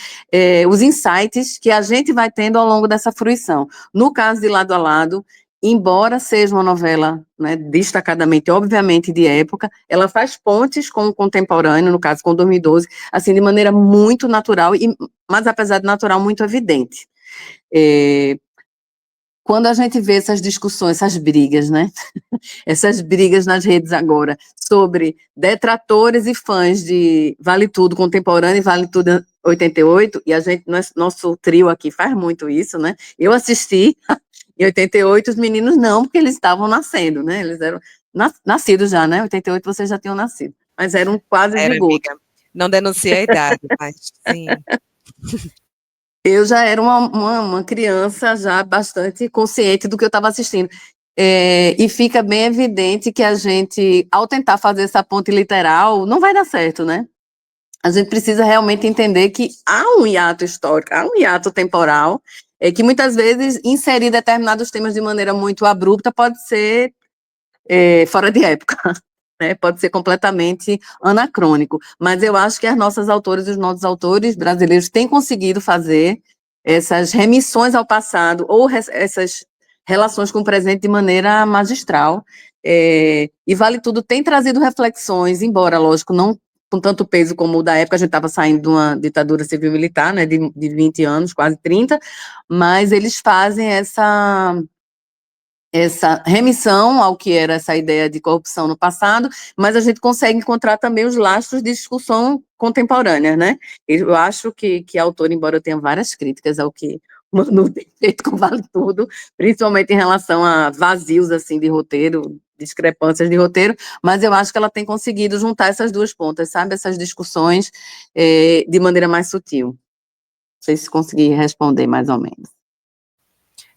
os insights que a gente vai tendo ao longo dessa fruição. No caso de Lado a Lado, embora seja uma novela, né, destacadamente, obviamente, de época, ela faz pontes com o contemporâneo, no caso com 2012, assim, de maneira muito natural, mas apesar de natural, muito evidente. Quando a gente vê essas discussões, essas brigas, né? Essas brigas nas redes agora sobre detratores e fãs de Vale Tudo Contemporâneo e Vale Tudo 88, e a gente, nosso trio aqui faz muito isso, né? Eu assisti em 88, os meninos não, porque eles estavam nascendo, né? Eles eram nascidos já, né? 88 vocês já tinham nascido, mas eram quase zigotos. Amiga. Não denuncia a idade, mas sim. Eu já era uma criança já bastante consciente do que eu estava assistindo. E fica bem evidente que a gente, ao tentar fazer essa ponte literal, não vai dar certo, né? A gente precisa realmente entender que há um hiato histórico, há um hiato temporal, que muitas vezes inserir determinados temas de maneira muito abrupta pode ser fora de época. Né, pode ser completamente anacrônico, mas eu acho que as nossas autoras e os nossos autores brasileiros têm conseguido fazer essas remissões ao passado ou essas relações com o presente de maneira magistral, e Vale Tudo tem trazido reflexões, embora, lógico, não com tanto peso como o da época, a gente estava saindo de uma ditadura civil-militar, né, de 20 anos, quase 30, mas eles fazem essa remissão ao que era essa ideia de corrupção no passado, mas a gente consegue encontrar também os lastros de discussão contemporânea, né? Eu acho que a autora, embora eu tenha várias críticas ao que o Manu tem feito com Vale Tudo, principalmente em relação a vazios, assim, de roteiro, discrepâncias de roteiro, mas eu acho que ela tem conseguido juntar essas duas pontas, sabe? Essas discussões de maneira mais sutil. Não sei se consegui responder mais ou menos.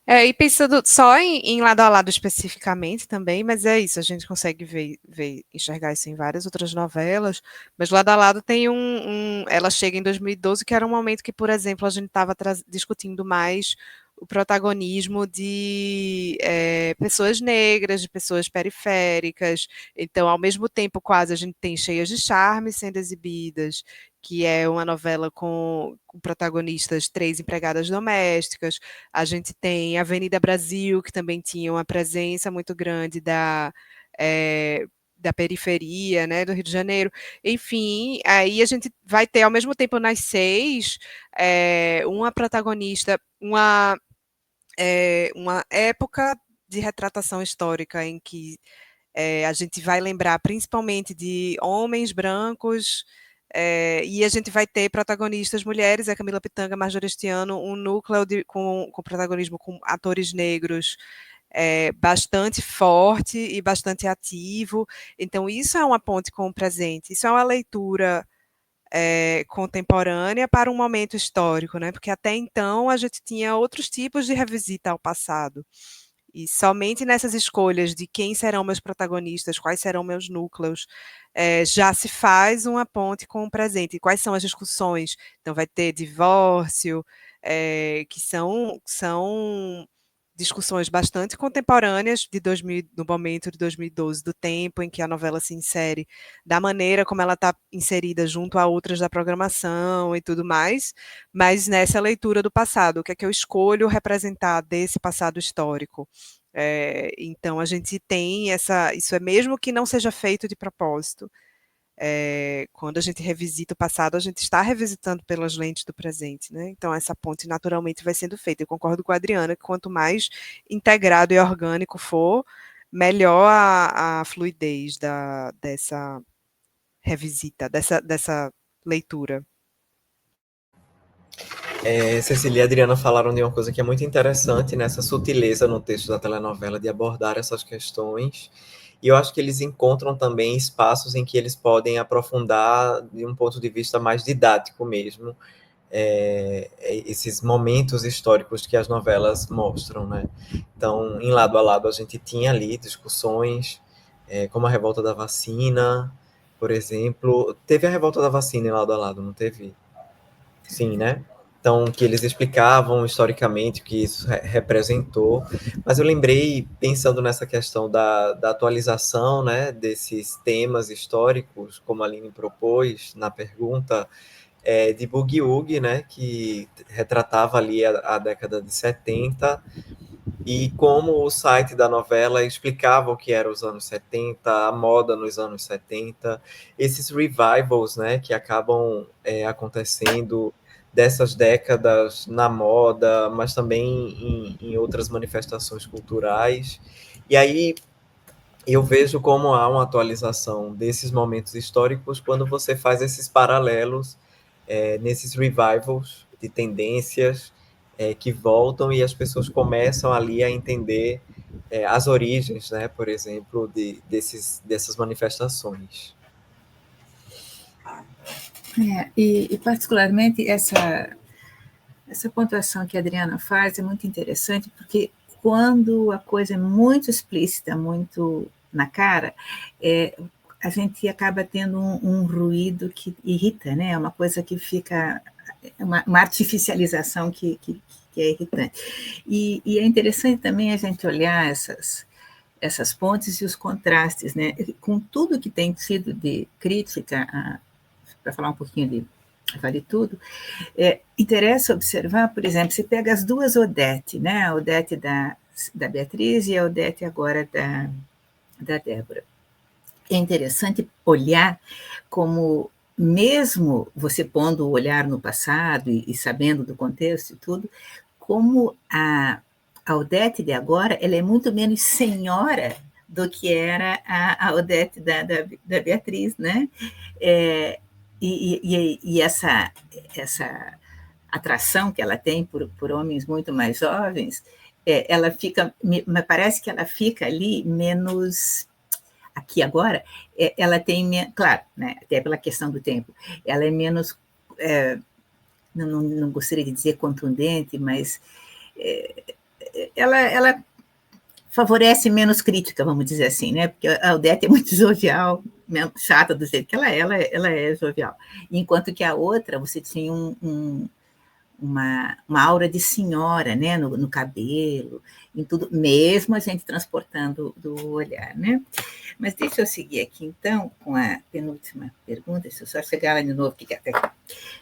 E pensando só em Lado a Lado especificamente também, mas é isso, a gente consegue enxergar isso em várias outras novelas, mas Lado a Lado tem ela chega em 2012, que era um momento que, por exemplo, a gente estava discutindo mais o protagonismo de pessoas negras, de pessoas periféricas, então, ao mesmo tempo, quase, a gente tem Cheias de Charme sendo exibidas, que é uma novela com protagonistas 3 empregadas domésticas. A gente tem Avenida Brasil, que também tinha uma presença muito grande da periferia, né, do Rio de Janeiro. Enfim, aí a gente vai ter, ao mesmo tempo, nas 6, uma protagonista, uma época de retratação histórica em que a gente vai lembrar principalmente de homens brancos, e a gente vai ter protagonistas mulheres, a Camila Pitanga, Marjorie este ano, um núcleo com protagonismo com atores negros bastante forte e bastante ativo. Então, isso é uma ponte com o presente, isso é uma leitura contemporânea para um momento histórico, né? Porque até então a gente tinha outros tipos de revisita ao passado. E somente nessas escolhas de quem serão meus protagonistas, quais serão meus núcleos, já se faz uma ponte com o presente. E quais são as discussões? Então, vai ter divórcio, que são discussões bastante contemporâneas no momento de 2012, do tempo em que a novela se insere, da maneira como ela está inserida junto a outras da programação e tudo mais, mas nessa leitura do passado, o que é que eu escolho representar desse passado histórico? Então, a gente tem isso é mesmo que não seja feito de propósito, quando a gente revisita o passado, a gente está revisitando pelas lentes do presente, né? Então, essa ponte naturalmente vai sendo feita. Eu concordo com a Adriana que quanto mais integrado e orgânico for, melhor a fluidez dessa revisita, dessa leitura. Cecília e Adriana falaram de uma coisa que é muito interessante nessa sutileza no texto da telenovela de abordar essas questões. E eu acho que eles encontram também espaços em que eles podem aprofundar de um ponto de vista mais didático mesmo, esses momentos históricos que as novelas mostram, né? Então, em Lado a Lado, a gente tinha ali discussões, como a revolta da vacina, por exemplo. Teve a revolta da vacina em Lado a Lado, não teve? Sim, né? Então, que eles explicavam historicamente o que isso representou, mas eu lembrei, pensando nessa questão da atualização, né, desses temas históricos, como a Aline propôs na pergunta, de Boogie Woogie, né, que retratava ali a década de 70, e como o site da novela explicava o que eram os anos 70, a moda nos anos 70, esses revivals, né, que acabam acontecendo dessas décadas na moda, mas também em outras manifestações culturais. E aí eu vejo como há uma atualização desses momentos históricos quando você faz esses paralelos nesses revivals de tendências que voltam e as pessoas começam ali a entender as origens, né, por exemplo, dessas manifestações. E particularmente essa pontuação que a Adriana faz é muito interessante, porque quando a coisa é muito explícita, muito na cara, a gente acaba tendo um ruído que irrita, né? É uma coisa que fica, uma artificialização que é irritante. E é interessante também a gente olhar essas pontes e os contrastes, né? Com tudo que tem sido de crítica, para falar um pouquinho de Vale Tudo, interessa observar, por exemplo, você pega as duas Odete, né? A Odete da Beatriz e a Odete agora da Débora. É interessante olhar como, mesmo você pondo o olhar no passado e sabendo do contexto e tudo, como a Odete de agora ela é muito menos senhora do que era a Odete da Beatriz, né? E essa atração que ela tem por homens muito mais jovens, ela fica, me parece que ela fica ali menos aqui agora, ela tem, claro, né, até pela questão do tempo, ela é menos, não gostaria de dizer contundente, mas ela favorece menos crítica, vamos dizer assim, né? Porque a Odete é muito jovial, chata do jeito que ela é jovial. Enquanto que a outra, você tinha uma aura de senhora, né? No cabelo, em tudo, mesmo a gente transportando do olhar, né? Mas deixa eu seguir aqui, então, com a penúltima pergunta, deixa eu só chegar lá de novo.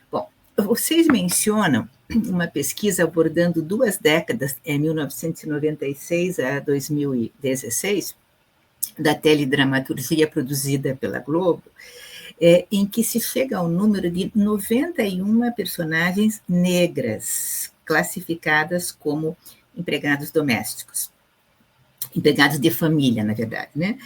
Bom, vocês mencionam uma pesquisa abordando 2 décadas, 1996 a 2016, da teledramaturgia produzida pela Globo, em que se chega ao número de 91 personagens negras classificadas como empregados domésticos, empregados de família, na verdade, né?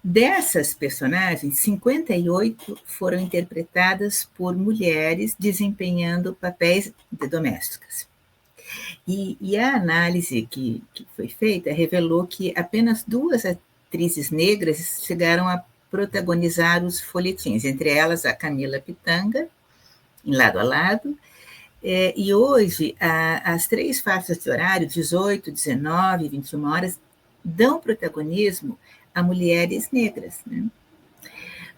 Dessas personagens, 58 foram interpretadas por mulheres desempenhando papéis de domésticas. E a análise que foi feita revelou que apenas 2 atrizes negras chegaram a protagonizar os folhetins, entre elas a Camila Pitanga, em Lado a Lado, e hoje as 3 faixas de horário, 18, 19 e 21 horas, dão protagonismo a mulheres negras, né?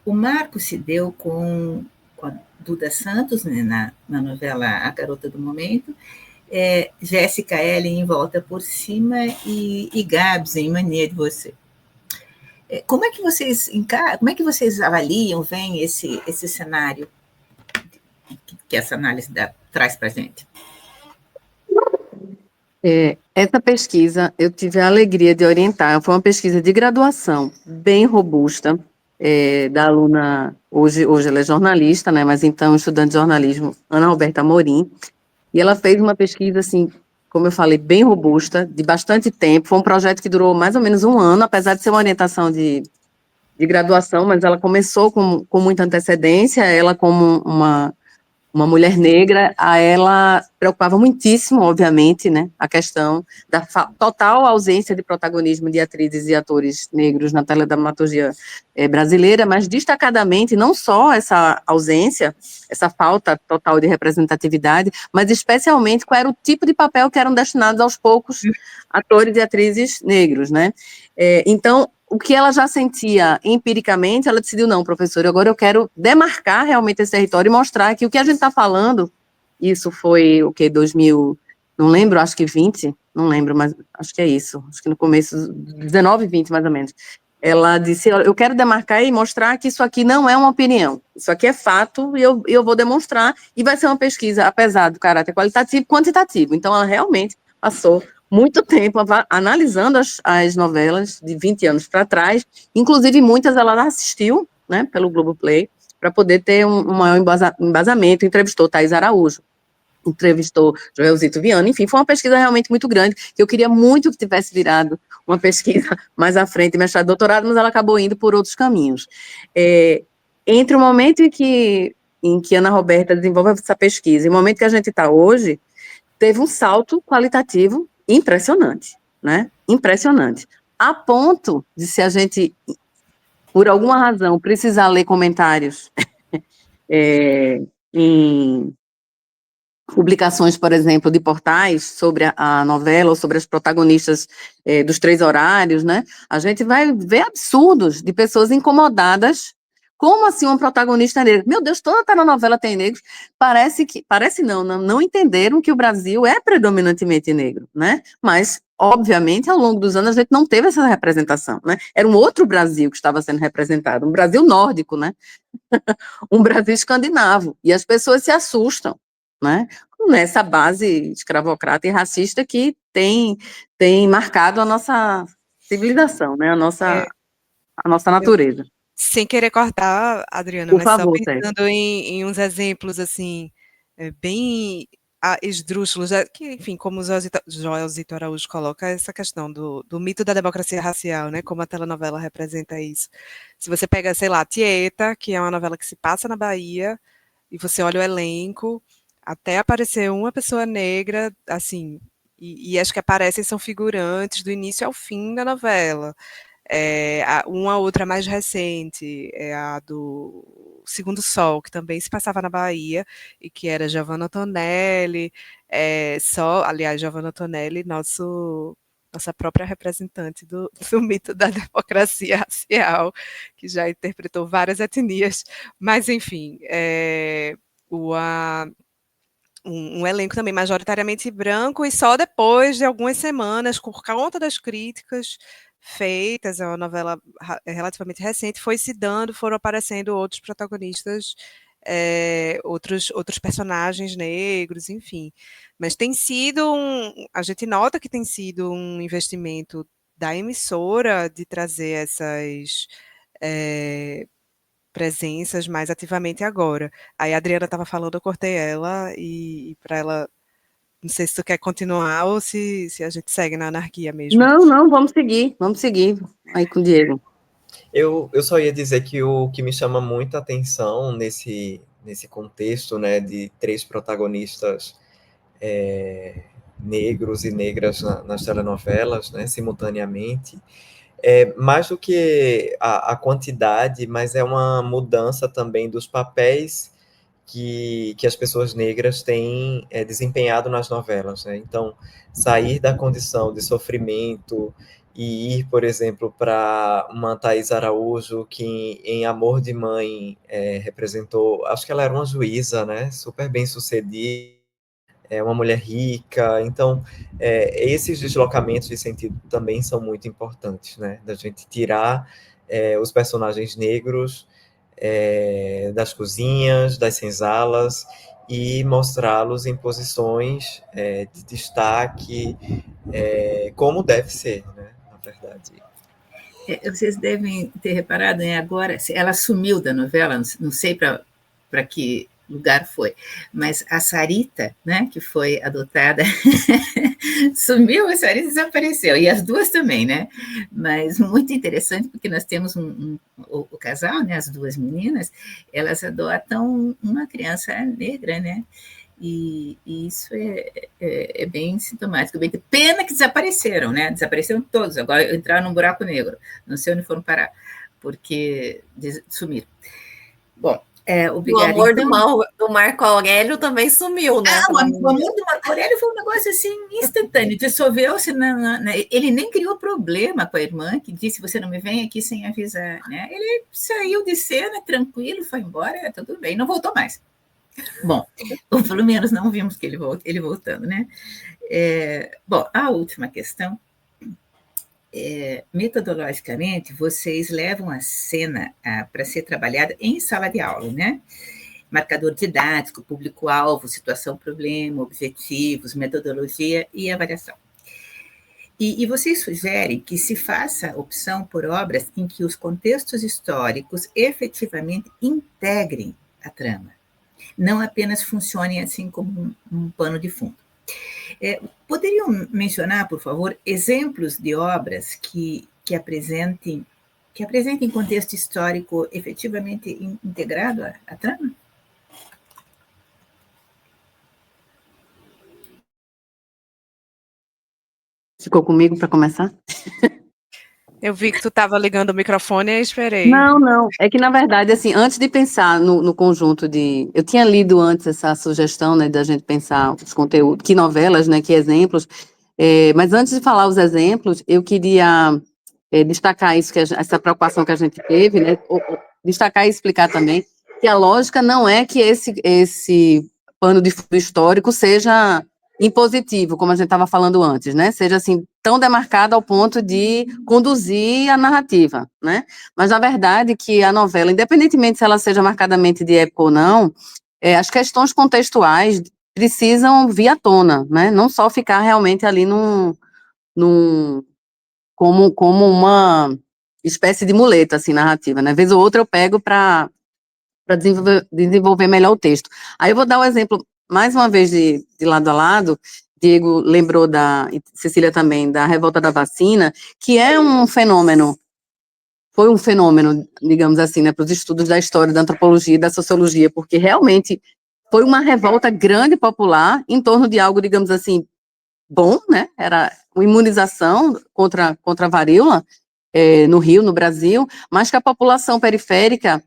O marco se deu com a Duda Santos, né, na novela A Garota do Momento, Jéssica Ellen em Volta por Cima e Gabs em Mania de Você. Como é que vocês avaliam, veem esse cenário que essa análise traz para a gente? Essa pesquisa eu tive a alegria de orientar, foi uma pesquisa de graduação bem robusta, da aluna, hoje ela é jornalista, né, mas então estudante de jornalismo, Ana Roberta Amorim, e ela fez uma pesquisa, assim, como eu falei, bem robusta, de bastante tempo, foi um projeto que durou mais ou menos 1 ano, apesar de ser uma orientação de graduação, mas ela começou com muita antecedência, ela como uma mulher negra, a ela preocupava muitíssimo, obviamente, né, a questão da total ausência de protagonismo de atrizes e atores negros na teledramaturgia brasileira, mas destacadamente não só essa ausência, essa falta total de representatividade, mas especialmente qual era o tipo de papel que eram destinados aos poucos atores e atrizes negros, né? Então, o que ela já sentia empiricamente, ela decidiu, não, professor, agora eu quero demarcar realmente esse território e mostrar que o que a gente está falando, isso foi o que, 2000, não lembro, acho que 20, não lembro, mas acho que é isso, acho que no começo, 19, 20 mais ou menos, ela disse, eu quero demarcar e mostrar que isso aqui não é uma opinião, isso aqui é fato e eu vou demonstrar, e vai ser uma pesquisa, apesar do caráter qualitativo, quantitativo, então ela realmente passou muito tempo analisando as novelas de 20 anos para trás, inclusive muitas ela assistiu, né, pelo Globoplay, para poder ter um maior embasamento, entrevistou Thaís Araújo, entrevistou Joelzito Viana, enfim, foi uma pesquisa realmente muito grande, que eu queria muito que tivesse virado uma pesquisa mais à frente, mestrado e doutorado, mas ela acabou indo por outros caminhos. Entre o momento em que Ana Roberta desenvolve essa pesquisa e o momento que a gente está hoje, teve um salto qualitativo impressionante, né? Impressionante. A ponto de, se a gente, por alguma razão, precisar ler comentários em publicações, por exemplo, de portais sobre a novela ou sobre as protagonistas dos 3 horários, né? A gente vai ver absurdos de pessoas incomodadas. Como assim uma protagonista negra? Meu Deus, toda telenovela tem negros. Parece não entenderam que o Brasil é predominantemente negro, né? Mas, obviamente, ao longo dos anos, a gente não teve essa representação, né? Era um outro Brasil que estava sendo representado, um Brasil nórdico, né? Um Brasil escandinavo. E as pessoas se assustam, né? Nessa base escravocrata e racista que tem marcado a nossa civilização, né? A nossa natureza. Sem querer cortar, Adriana, Por mas só favor, pensando em uns exemplos, assim, bem esdrúxulos, que, enfim, como o Joelzito Araújo coloca, essa questão do mito da democracia racial, né, como a telenovela representa isso. Se você pega, sei lá, Tieta, que é uma novela que se passa na Bahia, e você olha o elenco, até aparecer uma pessoa negra, assim, e as que aparecem são figurantes do início ao fim da novela. Uma outra mais recente é a do Segundo Sol, que também se passava na Bahia, e que era Giovanna Tonelli, aliás, Giovanna Tonelli, nossa própria representante do mito da democracia racial, que já interpretou várias etnias, mas, enfim, um elenco também majoritariamente branco, e só depois de algumas semanas, por conta das críticas feitas, é uma novela relativamente recente, foram aparecendo outros protagonistas, outros personagens negros, enfim. Mas tem sido a gente nota que tem sido um investimento da emissora de trazer essas presenças mais ativamente agora. Aí a Adriana estava falando, eu cortei ela, e para ela, não sei se tu quer continuar ou se a gente segue na anarquia mesmo. Não, vamos seguir aí com o Diego. Eu só ia dizer que o que me chama muita atenção nesse contexto, né, de 3 protagonistas negros e negras nas telenovelas, né, simultaneamente, mais do que a quantidade, mas é uma mudança também dos papéis que as pessoas negras têm desempenhado nas novelas, né? Então, sair da condição de sofrimento e ir, por exemplo, para uma Thaís Araújo, que em Amor de Mãe representou, acho que ela era uma juíza, né? Super bem sucedida, uma mulher rica. Então, esses deslocamentos de sentido também são muito importantes, né? Da gente tirar os personagens negros das cozinhas, das senzalas, e mostrá-los em posições de destaque, como deve ser, né? Na verdade. Vocês devem ter reparado, né, agora, ela sumiu da novela, não sei para que lugar foi, mas a Sarita, né, que foi adotada, sumiu, a Sarita desapareceu, e as duas também, né, mas muito interessante, porque nós temos o casal, né, as duas meninas, elas adotam uma criança negra, né, e isso é bem sintomático. Pena que desapareceram, né? Desapareceram todos, agora entraram num buraco negro, não sei onde foram parar, porque sumiram. Bom, obrigada. O amor então do Marco Aurélio também sumiu, né? O amor do Marco Aurélio foi um negócio assim instantâneo, dissolveu-se. Ele nem criou problema com a irmã, que disse: você não me vem aqui sem avisar, né? Ele saiu de cena tranquilo, foi embora, tudo bem, não voltou mais. Bom, ou pelo menos não vimos que ele voltando, né? Bom, a última questão, metodologicamente, vocês levam a cena para ser trabalhada em sala de aula, né? Marcador didático, público-alvo, situação, problema, objetivos, metodologia e avaliação. E vocês sugerem que se faça opção por obras em que os contextos históricos efetivamente integrem a trama, não apenas funcionem assim como um pano de fundo. Poderiam mencionar, por favor, exemplos de obras que apresentem contexto histórico efetivamente integrado à trama? Ficou comigo para começar? Eu vi que tu estava ligando o microfone e esperei. Não. É que, na verdade, assim, antes de pensar no conjunto de... Eu tinha lido antes essa sugestão, né, da gente pensar os conteúdos, que novelas, né, que exemplos, mas antes de falar os exemplos, eu queria destacar isso, essa preocupação que a gente teve, né, destacar e explicar também que a lógica não é que esse pano de fundo histórico seja impositivo, como a gente estava falando antes, né? Seja assim tão demarcado ao ponto de conduzir a narrativa, né? Mas na verdade que a novela, independentemente se ela seja marcadamente de época ou não, as questões contextuais precisam vir à tona, né? Não só ficar realmente ali como uma espécie de muleta assim narrativa, né? Vez ou outra eu pego para desenvolver melhor o texto. Aí eu vou dar um exemplo mais uma vez de lado a lado. Diego lembrou e Cecília também, da revolta da vacina, que é um fenômeno, foi um fenômeno, digamos assim, né, para os estudos da história, da antropologia e da sociologia, porque realmente foi uma revolta grande popular em torno de algo, digamos assim, bom, né, era uma imunização contra a varíola, no Rio, no Brasil, mas que a população periférica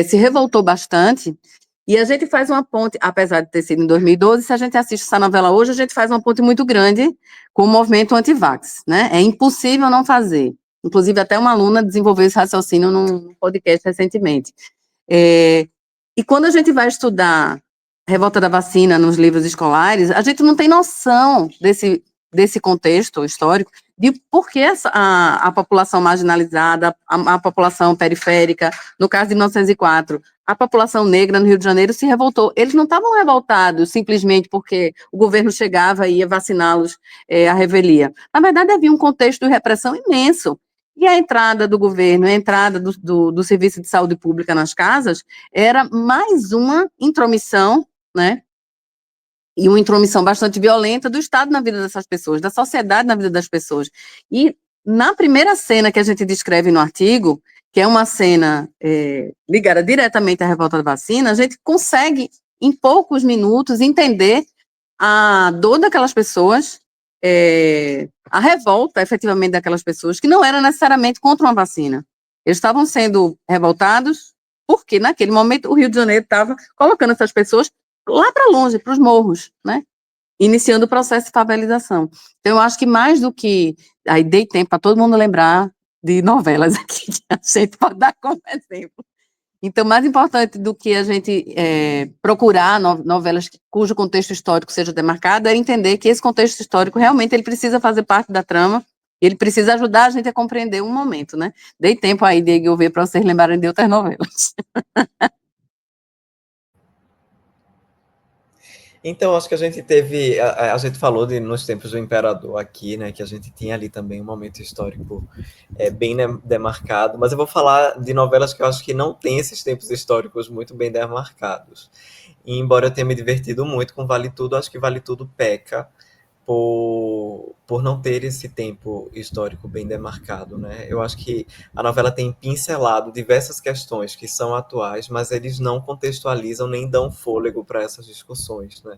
se revoltou bastante. E a gente faz uma ponte, apesar de ter sido em 2012, se a gente assiste essa novela hoje, a gente faz uma ponte muito grande com o movimento anti-vax, né? É impossível não fazer. Inclusive, até uma aluna desenvolveu esse raciocínio num podcast recentemente. E quando a gente vai estudar Revolta da Vacina nos livros escolares, a gente não tem noção desse contexto histórico, de por que a população marginalizada, a população periférica, no caso de 1904, a população negra no Rio de Janeiro se revoltou. Eles não estavam revoltados simplesmente porque o governo chegava e ia vaciná-los à revelia. Na verdade, havia um contexto de repressão imenso. E a entrada do governo, a entrada do Serviço de Saúde Pública nas casas, era mais uma intromissão, né? E uma intromissão bastante violenta do Estado na vida dessas pessoas, da sociedade na vida das pessoas. E na primeira cena que a gente descreve no artigo, que é uma cena ligada diretamente à revolta da vacina, a gente consegue, em poucos minutos, entender a dor daquelas pessoas, a revolta, efetivamente, daquelas pessoas, que não era necessariamente contra uma vacina. Eles estavam sendo revoltados porque, naquele momento, o Rio de Janeiro estava colocando essas pessoas lá para longe, para os morros, né? Iniciando o processo de favelização. Então, eu acho que mais do que... Aí dei tempo para todo mundo lembrar de novelas aqui, que a gente pode dar como exemplo. Então, mais importante do que a gente procurar novelas cujo contexto histórico seja demarcado, é entender que esse contexto histórico realmente ele precisa fazer parte da trama, ele precisa ajudar a gente a compreender um momento, né? Dei tempo aí, Diego, eu ver para vocês lembrarem de outras novelas. Então, acho que a gente teve, a gente falou nos tempos do Imperador aqui, né, que a gente tinha ali também um momento histórico bem demarcado, mas eu vou falar de novelas que eu acho que não tem esses tempos históricos muito bem demarcados. E, embora eu tenha me divertido muito com Vale Tudo, acho que Vale Tudo peca por não ter esse tempo histórico bem demarcado, né? Eu acho que a novela tem pincelado diversas questões que são atuais, mas eles não contextualizam nem dão fôlego para essas discussões, né?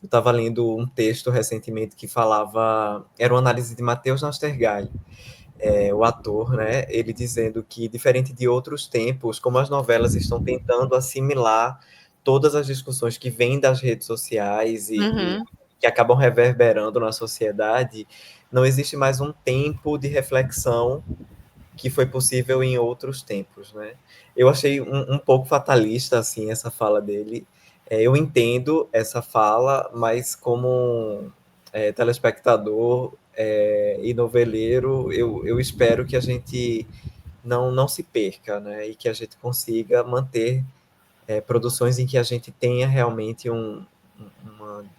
Eu estava lendo um texto recentemente que falava, era uma análise de Matheus Nastergaile, o ator, né? Ele dizendo que, diferente de outros tempos, como as novelas estão tentando assimilar todas as discussões que vêm das redes sociais e que acabam reverberando na sociedade, não existe mais um tempo de reflexão que foi possível em outros tempos, né? Eu achei um pouco fatalista, assim, essa fala dele. Eu entendo essa fala, mas como telespectador e noveleiro, eu espero que a gente não se perca, né? E que a gente consiga manter produções em que a gente tenha realmente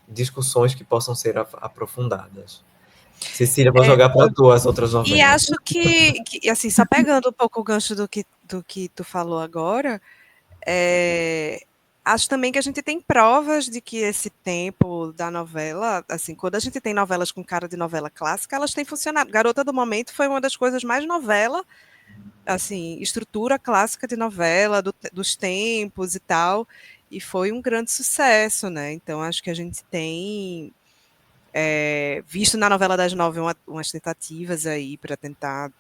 discussões que possam ser aprofundadas. Cecília, vou jogar para tu as outras E novelas. acho que, assim, só pegando um pouco o gancho do que tu falou agora, acho também que a gente tem provas de que esse tempo da novela, assim, quando a gente tem novelas com cara de novela clássica, elas têm funcionado. Garota do Momento foi uma das coisas mais novela, assim, estrutura clássica de novela, dos tempos e tal, e foi um grande sucesso, né? Então, acho que a gente tem visto na novela das 9 umas tentativas aí para tentar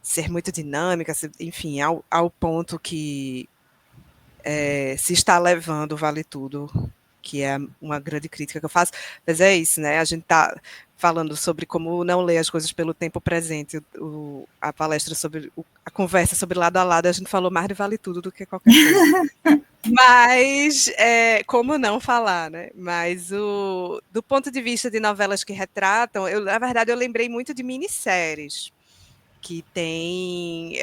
ser muito dinâmica, enfim, ao ponto que se está levando Vale Tudo, que é uma grande crítica que eu faço, mas é isso, né? A gente está falando sobre como não ler as coisas pelo tempo presente, a palestra sobre a conversa sobre lado a lado, a gente falou mais de Vale Tudo do que qualquer coisa. Mas, como não falar, né? Mas do ponto de vista de novelas que retratam, na verdade, eu lembrei muito de minisséries, que tem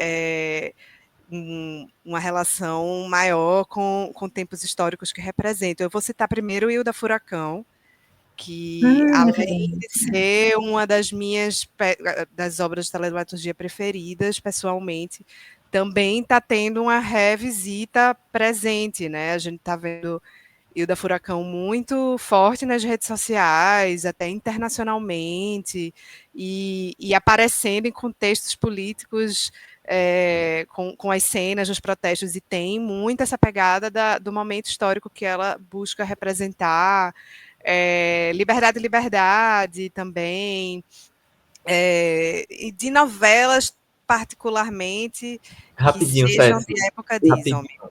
uma relação maior com tempos históricos que representam. Eu vou citar primeiro o Ilha Furacão, que, além de ser uma das das obras de teledramaturgia preferidas, pessoalmente, também está tendo uma revisita presente, né? A gente está vendo Ilha Furacão muito forte nas redes sociais, até internacionalmente, e aparecendo em contextos políticos com as cenas dos protestos, e tem muito essa pegada do momento histórico que ela busca representar. Liberdade também, e de novelas particularmente que Rapidinho, sejam Ceci, de época Disney. rapidinho.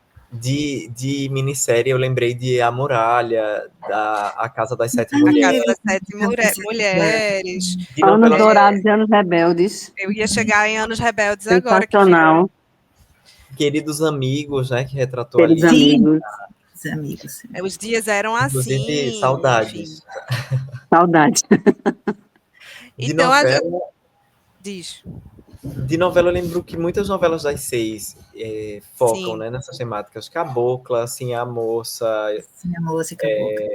De minissérie, eu lembrei de A Muralha, A Casa das Sete A Mulheres. Casa das Sete Mulheres. De Anos novelas Dourados e Anos Rebeldes. Eu ia chegar em Anos Rebeldes agora, que Sensacional. Queridos Amigos, né, que retratou Queridos ali. amigos. Os amigos. os dias eram Inclusive, assim, saudades. enfim. Saudade. De Então, novela, diz. de novela, eu lembro que muitas novelas das 6 focam, Sim. né, nessas temáticas. Cabocla, Assim a Moça, Sim, a moça e cabocla.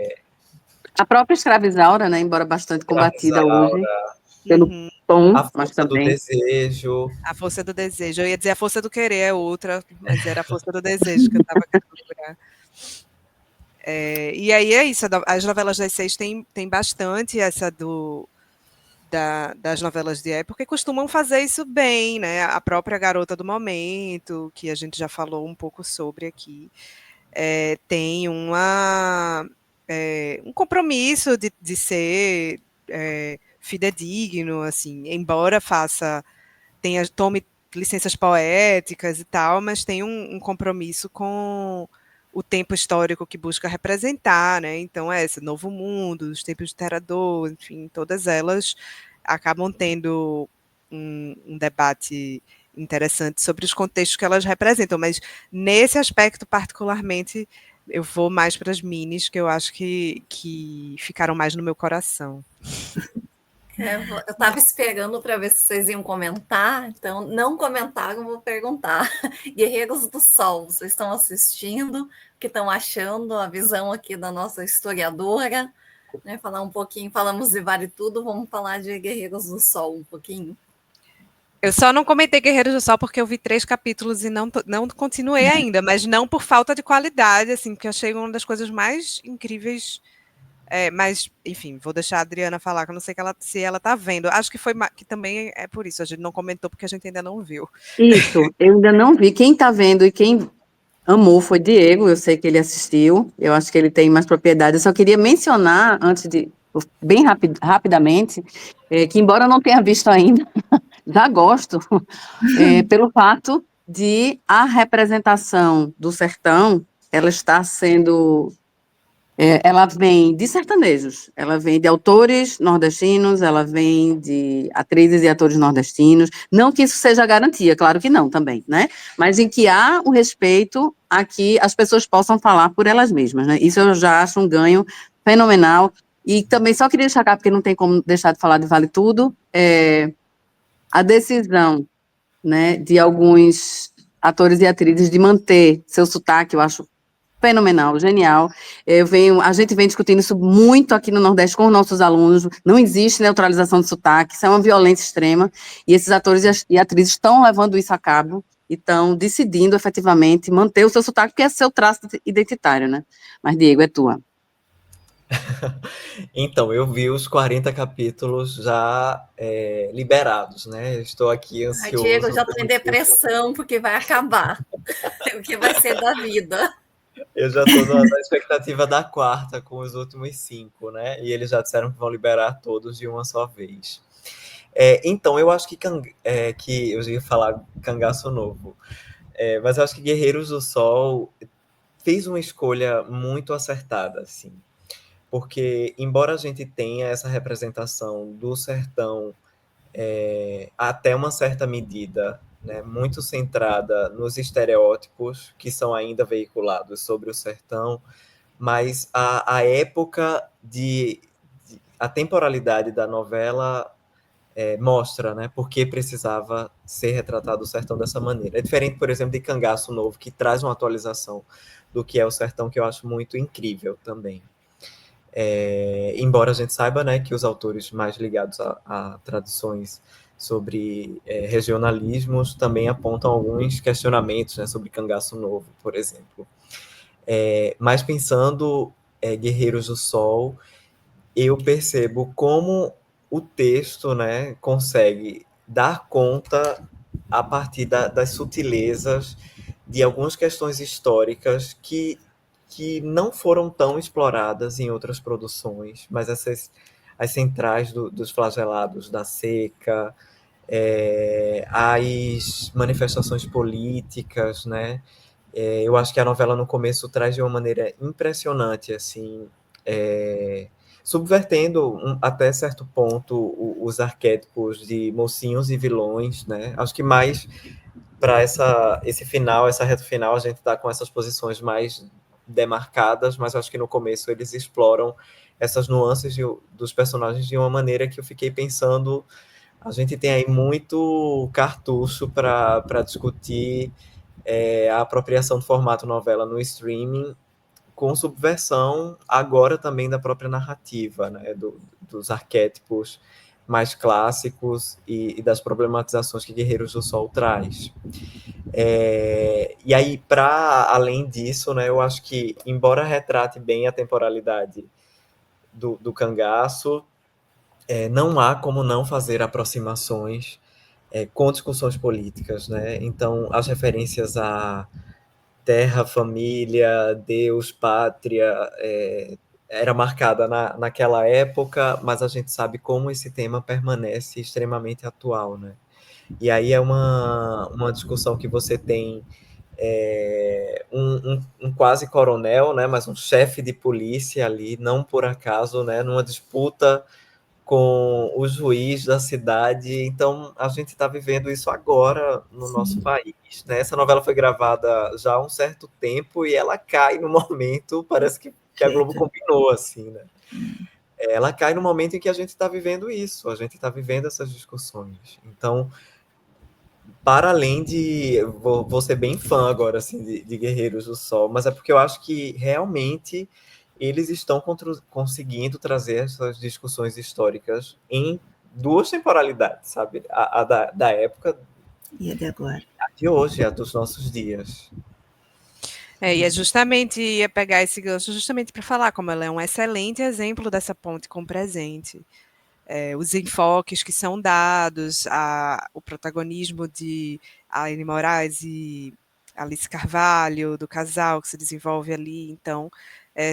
A própria Escravizaura, né, embora bastante combatida hoje pelo tom, A mas Força do também. Desejo. A Força do Desejo. Eu ia dizer A Força do Querer, é outra, mas era A Força do Desejo que eu estava querendo procurar. E aí é isso, as novelas das 6 tem bastante essa das novelas de época e costumam fazer isso bem, né? A própria Garota do Momento, que a gente já falou um pouco sobre aqui, tem um compromisso de ser fidedigno, assim, embora tome licenças poéticas e tal, mas tem um compromisso com o tempo histórico que busca representar, né? Então, esse Novo Mundo, os tempos de Terador, enfim, todas elas acabam tendo um debate interessante sobre os contextos que elas representam, mas nesse aspecto particularmente eu vou mais para as minis, que eu acho que ficaram mais no meu coração. Eu estava esperando para ver se vocês iam comentar, então não comentaram, vou perguntar. Guerreiros do Sol, vocês estão assistindo? O que estão achando? A visão aqui da nossa historiadora, né? Falar um pouquinho, falamos de Vale Tudo, vamos falar de Guerreiros do Sol um pouquinho. Eu só não comentei Guerreiros do Sol porque eu vi 3 capítulos e não continuei ainda, mas não por falta de qualidade, assim, porque eu achei uma das coisas mais incríveis. Mas, enfim, vou deixar a Adriana falar, que eu não sei se ela tá vendo. Acho que que também é por isso, a gente não comentou porque a gente ainda não viu. Isso, eu ainda não vi. Quem tá vendo e quem amou foi Diego, eu sei que ele assistiu, eu acho que ele tem mais propriedade. Eu só queria mencionar, bem rapidamente, que embora eu não tenha visto ainda, já gosto, pelo fato de a representação do sertão, ela está sendo... ela vem de sertanejos, ela vem de autores nordestinos, ela vem de atrizes e atores nordestinos. Não que isso seja garantia, claro que não também, né? Mas em que há o respeito a que as pessoas possam falar por elas mesmas, né? Isso eu já acho um ganho fenomenal. E também só queria destacar, porque não tem como deixar de falar de Vale Tudo, a decisão, né, de alguns atores e atrizes de manter seu sotaque, eu acho fenomenal, genial. A gente vem discutindo isso muito aqui no Nordeste com os nossos alunos. Não existe neutralização de sotaque, isso é uma violência extrema. E esses atores e atrizes estão levando isso a cabo e estão decidindo efetivamente manter o seu sotaque, porque é seu traço identitário, né? Mas, Diego, é tua. Então, eu vi os 40 capítulos já liberados, né? Estou aqui ansioso. Diego, já estou em depressão, porque vai acabar. O que vai ser da vida? Eu já estou na expectativa da quarta com os últimos 5, né? E eles já disseram que vão liberar todos de uma só vez. Então, eu acho que eu ia falar Cangaço Novo, mas eu acho que Guerreiros do Sol fez uma escolha muito acertada, assim. Porque, embora a gente tenha essa representação do sertão até uma certa medida, né, muito centrada nos estereótipos que são ainda veiculados sobre o sertão, mas a época a temporalidade da novela mostra, né, por que precisava ser retratado o sertão dessa maneira. É diferente, por exemplo, de Cangaço Novo, que traz uma atualização do que é o sertão, que eu acho muito incrível também. Embora a gente saiba, né, que os autores mais ligados a tradições sobre regionalismos também apontam alguns questionamentos, né, sobre Cangaço Novo, por exemplo. Mas pensando Guerreiros do Sol, eu percebo como o texto, né, consegue dar conta a partir das sutilezas de algumas questões históricas que não foram tão exploradas em outras produções, mas as centrais dos flagelados da seca, as manifestações políticas, né? Eu acho que a novela no começo traz de uma maneira impressionante, assim, subvertendo até certo ponto os arquétipos de mocinhos e vilões, né? Acho que mais para esse final, essa reta final, a gente está com essas posições mais demarcadas, mas acho que no começo eles exploram essas nuances dos personagens de uma maneira que eu fiquei pensando. A gente tem aí muito cartucho para discutir a apropriação do formato novela no streaming, com subversão agora também da própria narrativa, né, dos arquétipos mais clássicos e das problematizações que Guerreiros do Sol traz. E aí, para além disso, né, eu acho que, embora retrate bem a temporalidade do cangaço, não há como não fazer aproximações com discussões políticas, né? Então, as referências a terra, família, Deus, pátria, era marcada naquela época, mas a gente sabe como esse tema permanece extremamente atual, né? E aí é uma discussão que você tem um quase coronel, né, mas um chefe de polícia ali, não por acaso, né, numa disputa com o juiz da cidade. Então, a gente está vivendo isso agora no nosso país, né? Essa novela foi gravada já há um certo tempo e ela cai no momento, parece que a Globo combinou, assim, né? Ela cai no momento em que a gente está vivendo isso, a gente está vivendo essas discussões. Então, para além de... Vou ser bem fã agora, assim, de Guerreiros do Sol, mas é porque eu acho que realmente eles estão conseguindo trazer essas discussões históricas em duas temporalidades, sabe? A da época e a de agora. A de hoje, a dos nossos dias. E é justamente ia pegar esse gancho justamente para falar como ela é um excelente exemplo dessa ponte com o presente. Os enfoques que são dados, o protagonismo de Aline Moraes e Alice Carvalho, do casal que se desenvolve ali, então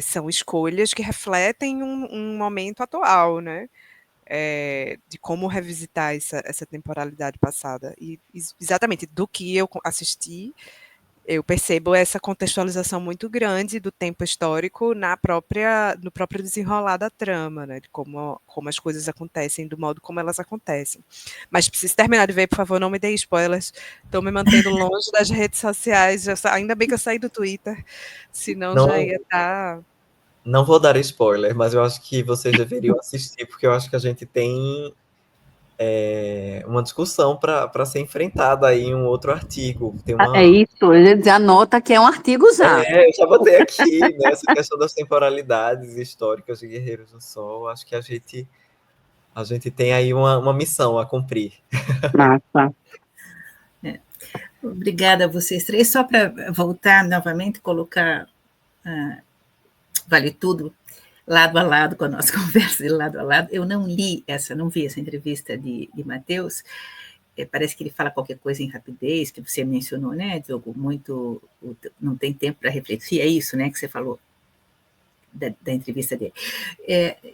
são escolhas que refletem um momento atual, né? De como revisitar essa temporalidade passada. E exatamente do que eu assisti, eu percebo essa contextualização muito grande do tempo histórico no próprio desenrolar da trama, né? De como as coisas acontecem, do modo como elas acontecem. Mas preciso terminar de ver, por favor, não me dê spoilers. Estou me mantendo longe das redes sociais. Ainda bem que eu saí do Twitter, senão Não, já ia estar. não vou dar spoiler, mas eu acho que vocês deveriam assistir, porque eu acho que a gente tem uma discussão para ser enfrentada aí em um outro artigo. Tem É isso, eu ia dizer, anota que é um artigo já. Eu já botei aqui, né, essa questão das temporalidades históricas de Guerreiros do Sol. Acho que a gente tem aí uma missão a cumprir. Massa. Obrigada a vocês três. Só para voltar novamente, colocar Vale Tudo lado a lado com a nossa conversa de lado a lado. Eu não vi essa entrevista de Matheus. Parece que ele fala qualquer coisa em rapidez, que você mencionou, né, Diogo? Muito, não tem tempo para refletir, é isso, né, que você falou da entrevista dele.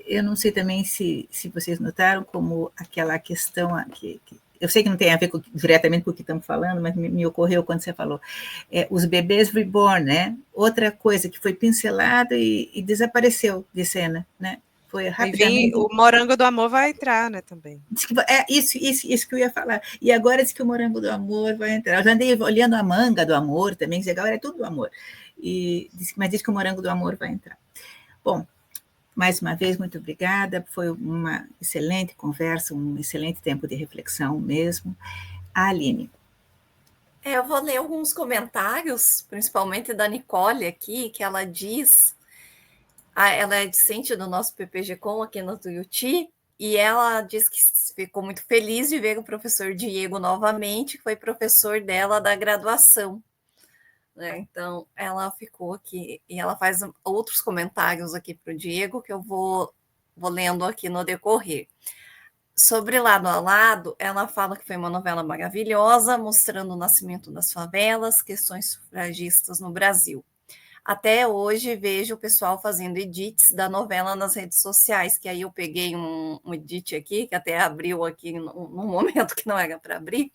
Eu não sei também se vocês notaram como aquela questão que eu sei que não tem a ver diretamente com o que estamos falando, mas me ocorreu quando você falou. Os bebês reborn, né? Outra coisa que foi pincelada e desapareceu de cena, né? Foi rapidamente. O Morango do Amor vai entrar, né, também. Isso que eu ia falar. E agora diz que o Morango do Amor vai entrar. Eu já andei olhando a manga do amor também, que agora é tudo do amor. Mas diz que o Morango do Amor vai entrar. Bom, mais uma vez, muito obrigada. Foi uma excelente conversa, um excelente tempo de reflexão mesmo. A Aline. Eu vou ler alguns comentários, principalmente da Nicole aqui, que ela diz... ela é discente do nosso PPG-Com aqui no Tuiuti, e ela diz que ficou muito feliz de ver o professor Diego novamente, que foi professor dela da graduação. Então, ela ficou aqui, e ela faz outros comentários aqui para o Diego, que eu vou lendo aqui no decorrer. Sobre Lado a Lado, ela fala que foi uma novela maravilhosa, mostrando o nascimento das favelas, questões sufragistas no Brasil. Até hoje vejo o pessoal fazendo edits da novela nas redes sociais, que aí eu peguei um edit aqui, que até abriu aqui num momento que não era para abrir,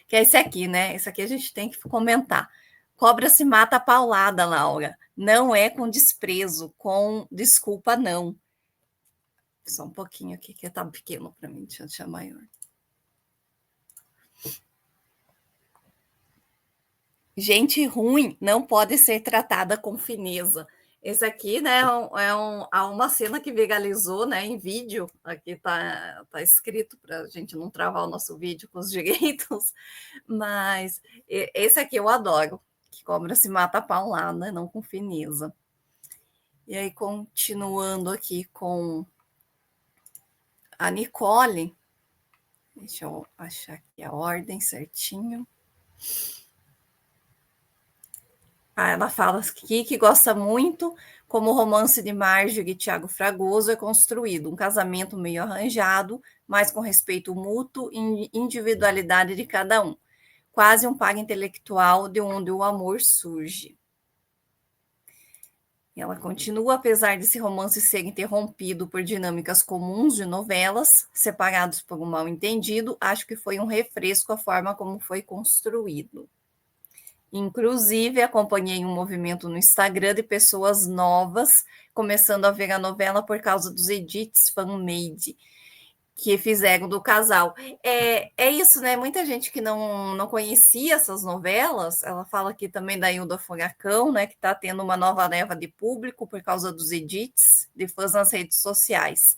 que é esse aqui, né? Esse aqui a gente tem que comentar. Cobra se mata a paulada, Laura. Não é com desprezo, com desculpa, não. Só um pouquinho aqui, que tá pequeno para mim, deixa eu deixar maior. Gente ruim não pode ser tratada com fineza. Esse aqui, né, há uma cena que viralizou, né, em vídeo. Aqui tá escrito para a gente não travar o nosso vídeo com os direitos, mas esse aqui eu adoro, que cobra se mata a paulada, não com fineza. E aí, continuando aqui com a Nicole, deixa eu achar aqui a ordem certinho. Ela fala aqui que gosta muito como o romance de Marjorie e Tiago Fragoso é construído, um casamento meio arranjado, mas com respeito mútuo e individualidade de cada um. Quase um par intelectual de onde o amor surge. Ela continua, apesar desse romance ser interrompido por dinâmicas comuns de novelas, separados por um mal-entendido, acho que foi um refresco a forma como foi construído. Inclusive, acompanhei um movimento no Instagram de pessoas novas começando a ver a novela por causa dos edits fan-made que fizeram do casal. É isso, né? Muita gente que não conhecia essas novelas, ela fala aqui também da Hilda Furacão, né? Que está tendo uma nova leva de público por causa dos edits de fãs nas redes sociais.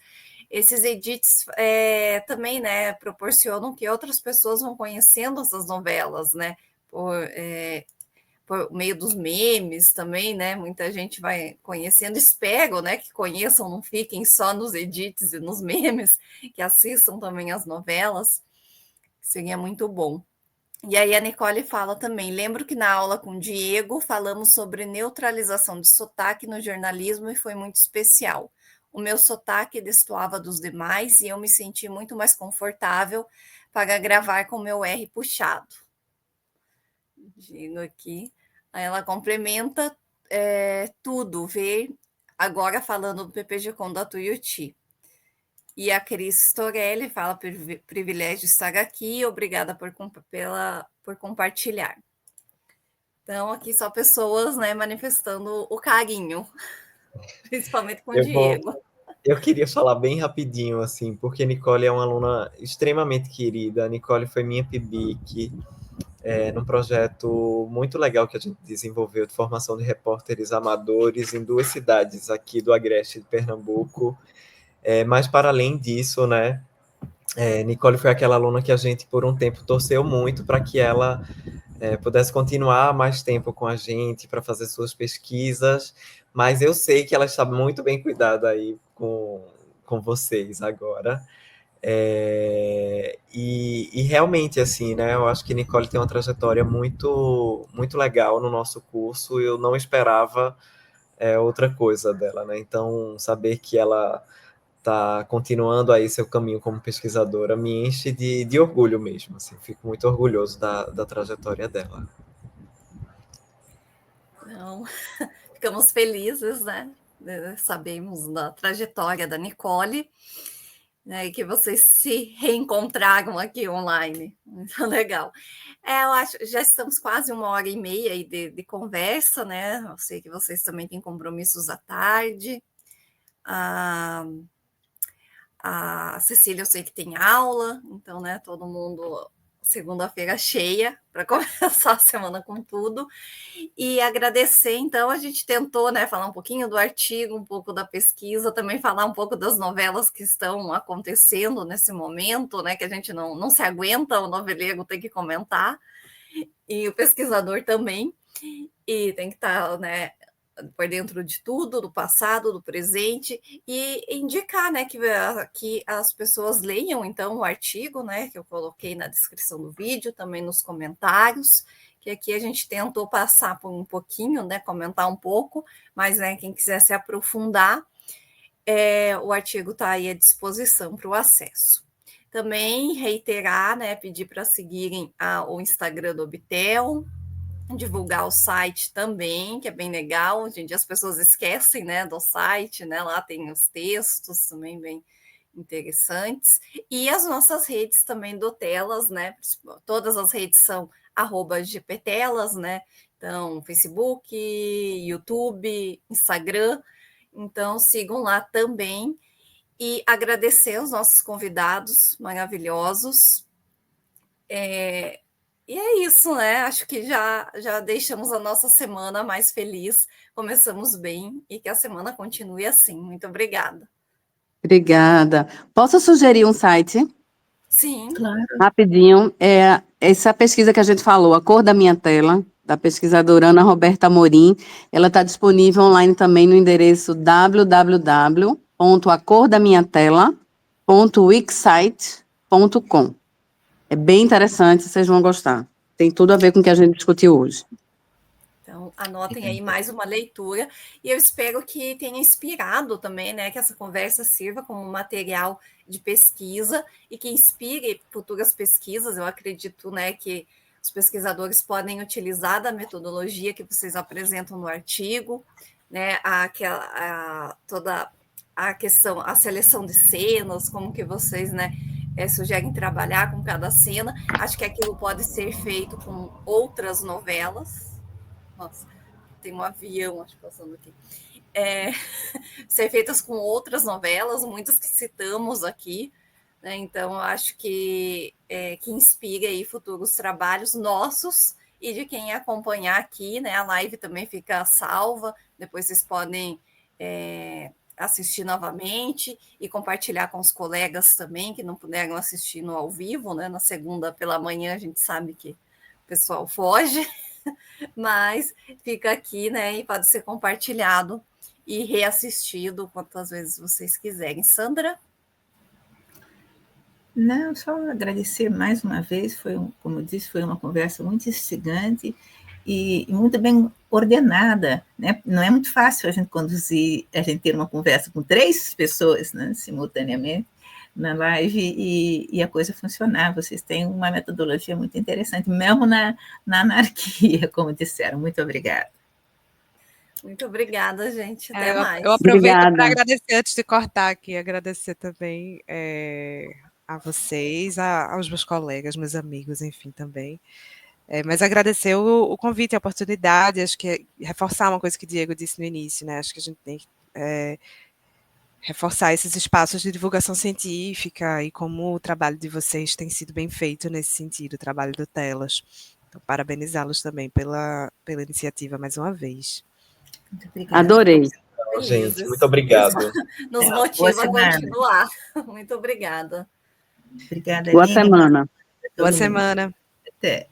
Esses edits também, né, proporcionam que outras pessoas vão conhecendo essas novelas, né? Por meio dos memes também, né? Muita gente vai conhecendo, espero, né? Que conheçam, não fiquem só nos edits e nos memes, que assistam também as novelas, seria muito bom. E aí a Nicole fala também, lembro que na aula com o Diego falamos sobre neutralização de sotaque no jornalismo e foi muito especial. O meu sotaque destoava dos demais e eu me senti muito mais confortável para gravar com o meu R puxado. Digo aqui. Aí ela complementa tudo, ver agora falando do PPG Com da Tuiuti. E a Cris Torelli fala privilégio estar aqui, obrigada por compartilhar. Então, aqui só pessoas, né, manifestando o carinho, principalmente com o Diego. Eu queria falar bem rapidinho, assim, porque Nicole é uma aluna extremamente querida. A Nicole foi minha PIBIC, num projeto muito legal que a gente desenvolveu de formação de repórteres amadores em 2 cidades aqui do Agreste de Pernambuco. Mas, para além disso, né, Nicole foi aquela aluna que a gente, por um tempo, torceu muito para que ela pudesse continuar mais tempo com a gente, para fazer suas pesquisas, mas eu sei que ela está muito bem cuidada aí com vocês agora. E realmente, assim, né, eu acho que Nicole tem uma trajetória muito, muito legal no nosso curso, eu não esperava outra coisa dela, né, então saber que ela está continuando aí seu caminho como pesquisadora me enche de orgulho mesmo, assim, fico muito orgulhoso da trajetória dela. Então, ficamos felizes, né, sabemos da trajetória da Nicole, né, e que vocês se reencontraram aqui online, muito legal. Eu acho, já estamos quase 1h30 aí de conversa, né, eu sei que vocês também têm compromissos à tarde, a Cecília eu sei que tem aula, então, né, todo mundo segunda-feira cheia para começar a semana com tudo. E agradecer, então, a gente tentou, né, falar um pouquinho do artigo, um pouco da pesquisa, também falar um pouco das novelas que estão acontecendo nesse momento, né, que a gente não se aguenta, o noveleiro tem que comentar, e o pesquisador também, e tem que estar, né, por dentro de tudo, do passado, do presente, e indicar, né, que as pessoas leiam, então, o artigo, né, que eu coloquei na descrição do vídeo, também nos comentários, que aqui a gente tentou passar por um pouquinho, né, comentar um pouco, mas, né, quem quiser se aprofundar, o artigo está aí à disposição para o acesso. Também reiterar, né, pedir para seguirem o Instagram do Obtel, divulgar o site também, que é bem legal. Hoje em dia as pessoas esquecem, né, do site, né? Lá tem os textos também bem interessantes. E as nossas redes também do Telas, né? Todas as redes são @gptelas, né? Então, Facebook, YouTube, Instagram. Então, sigam lá também. E agradecer aos nossos convidados maravilhosos. E é isso, né? Acho que já deixamos a nossa semana mais feliz. Começamos bem e que a semana continue assim. Muito obrigada. Obrigada. Posso sugerir um site? Sim. Claro. Rapidinho. Essa pesquisa que a gente falou, A Cor da Minha Tela, da pesquisadora Ana Roberta Amorim, ela está disponível online também no endereço www.acordaminhatela.wixsite.com. É bem interessante, vocês vão gostar. Tem tudo a ver com o que a gente discutiu hoje. Então, anotem aí mais uma leitura. E eu espero que tenha inspirado também, né? Que essa conversa sirva como material de pesquisa e que inspire futuras pesquisas. Eu acredito, né, que os pesquisadores podem utilizar da metodologia que vocês apresentam no artigo, né? Toda a questão, a seleção de cenas, como que vocês, né, sugerem trabalhar com cada cena. Acho que aquilo pode ser feito com outras novelas. Nossa, tem um avião, acho, passando aqui. Ser feitas com outras novelas, muitas que citamos aqui, né? Então, acho que inspira aí futuros trabalhos nossos e de quem acompanhar aqui, né? A live também fica salva, depois vocês podem assistir novamente e compartilhar com os colegas também, que não puderam assistir no ao vivo, né? Na segunda pela manhã, a gente sabe que o pessoal foge, mas fica aqui, né? E pode ser compartilhado e reassistido quantas vezes vocês quiserem. Sandra? Não, só agradecer mais uma vez, como eu disse, foi uma conversa muito instigante e muito bem ordenada, né? Não é muito fácil a gente conduzir, a gente ter uma conversa com 3 pessoas, né, simultaneamente na live e a coisa funcionar. Vocês têm uma metodologia muito interessante, mesmo na anarquia, como disseram. Muito obrigada. Muito obrigada, gente. Até mais. Eu aproveito para Obrigada. agradecer, antes de cortar aqui, agradecer também a vocês, aos meus colegas, meus amigos, enfim, também. Mas agradecer o convite, a oportunidade, acho que reforçar uma coisa que o Diego disse no início, né? Acho que a gente tem que reforçar esses espaços de divulgação científica e como o trabalho de vocês tem sido bem feito nesse sentido, o trabalho do Telas. Então, parabenizá-los também pela iniciativa mais uma vez. Muito obrigada. Adorei. Gente, muito obrigado. Nos motiva a continuar. Muito obrigada. Obrigada, Boa Aline. semana. Boa semana. Até.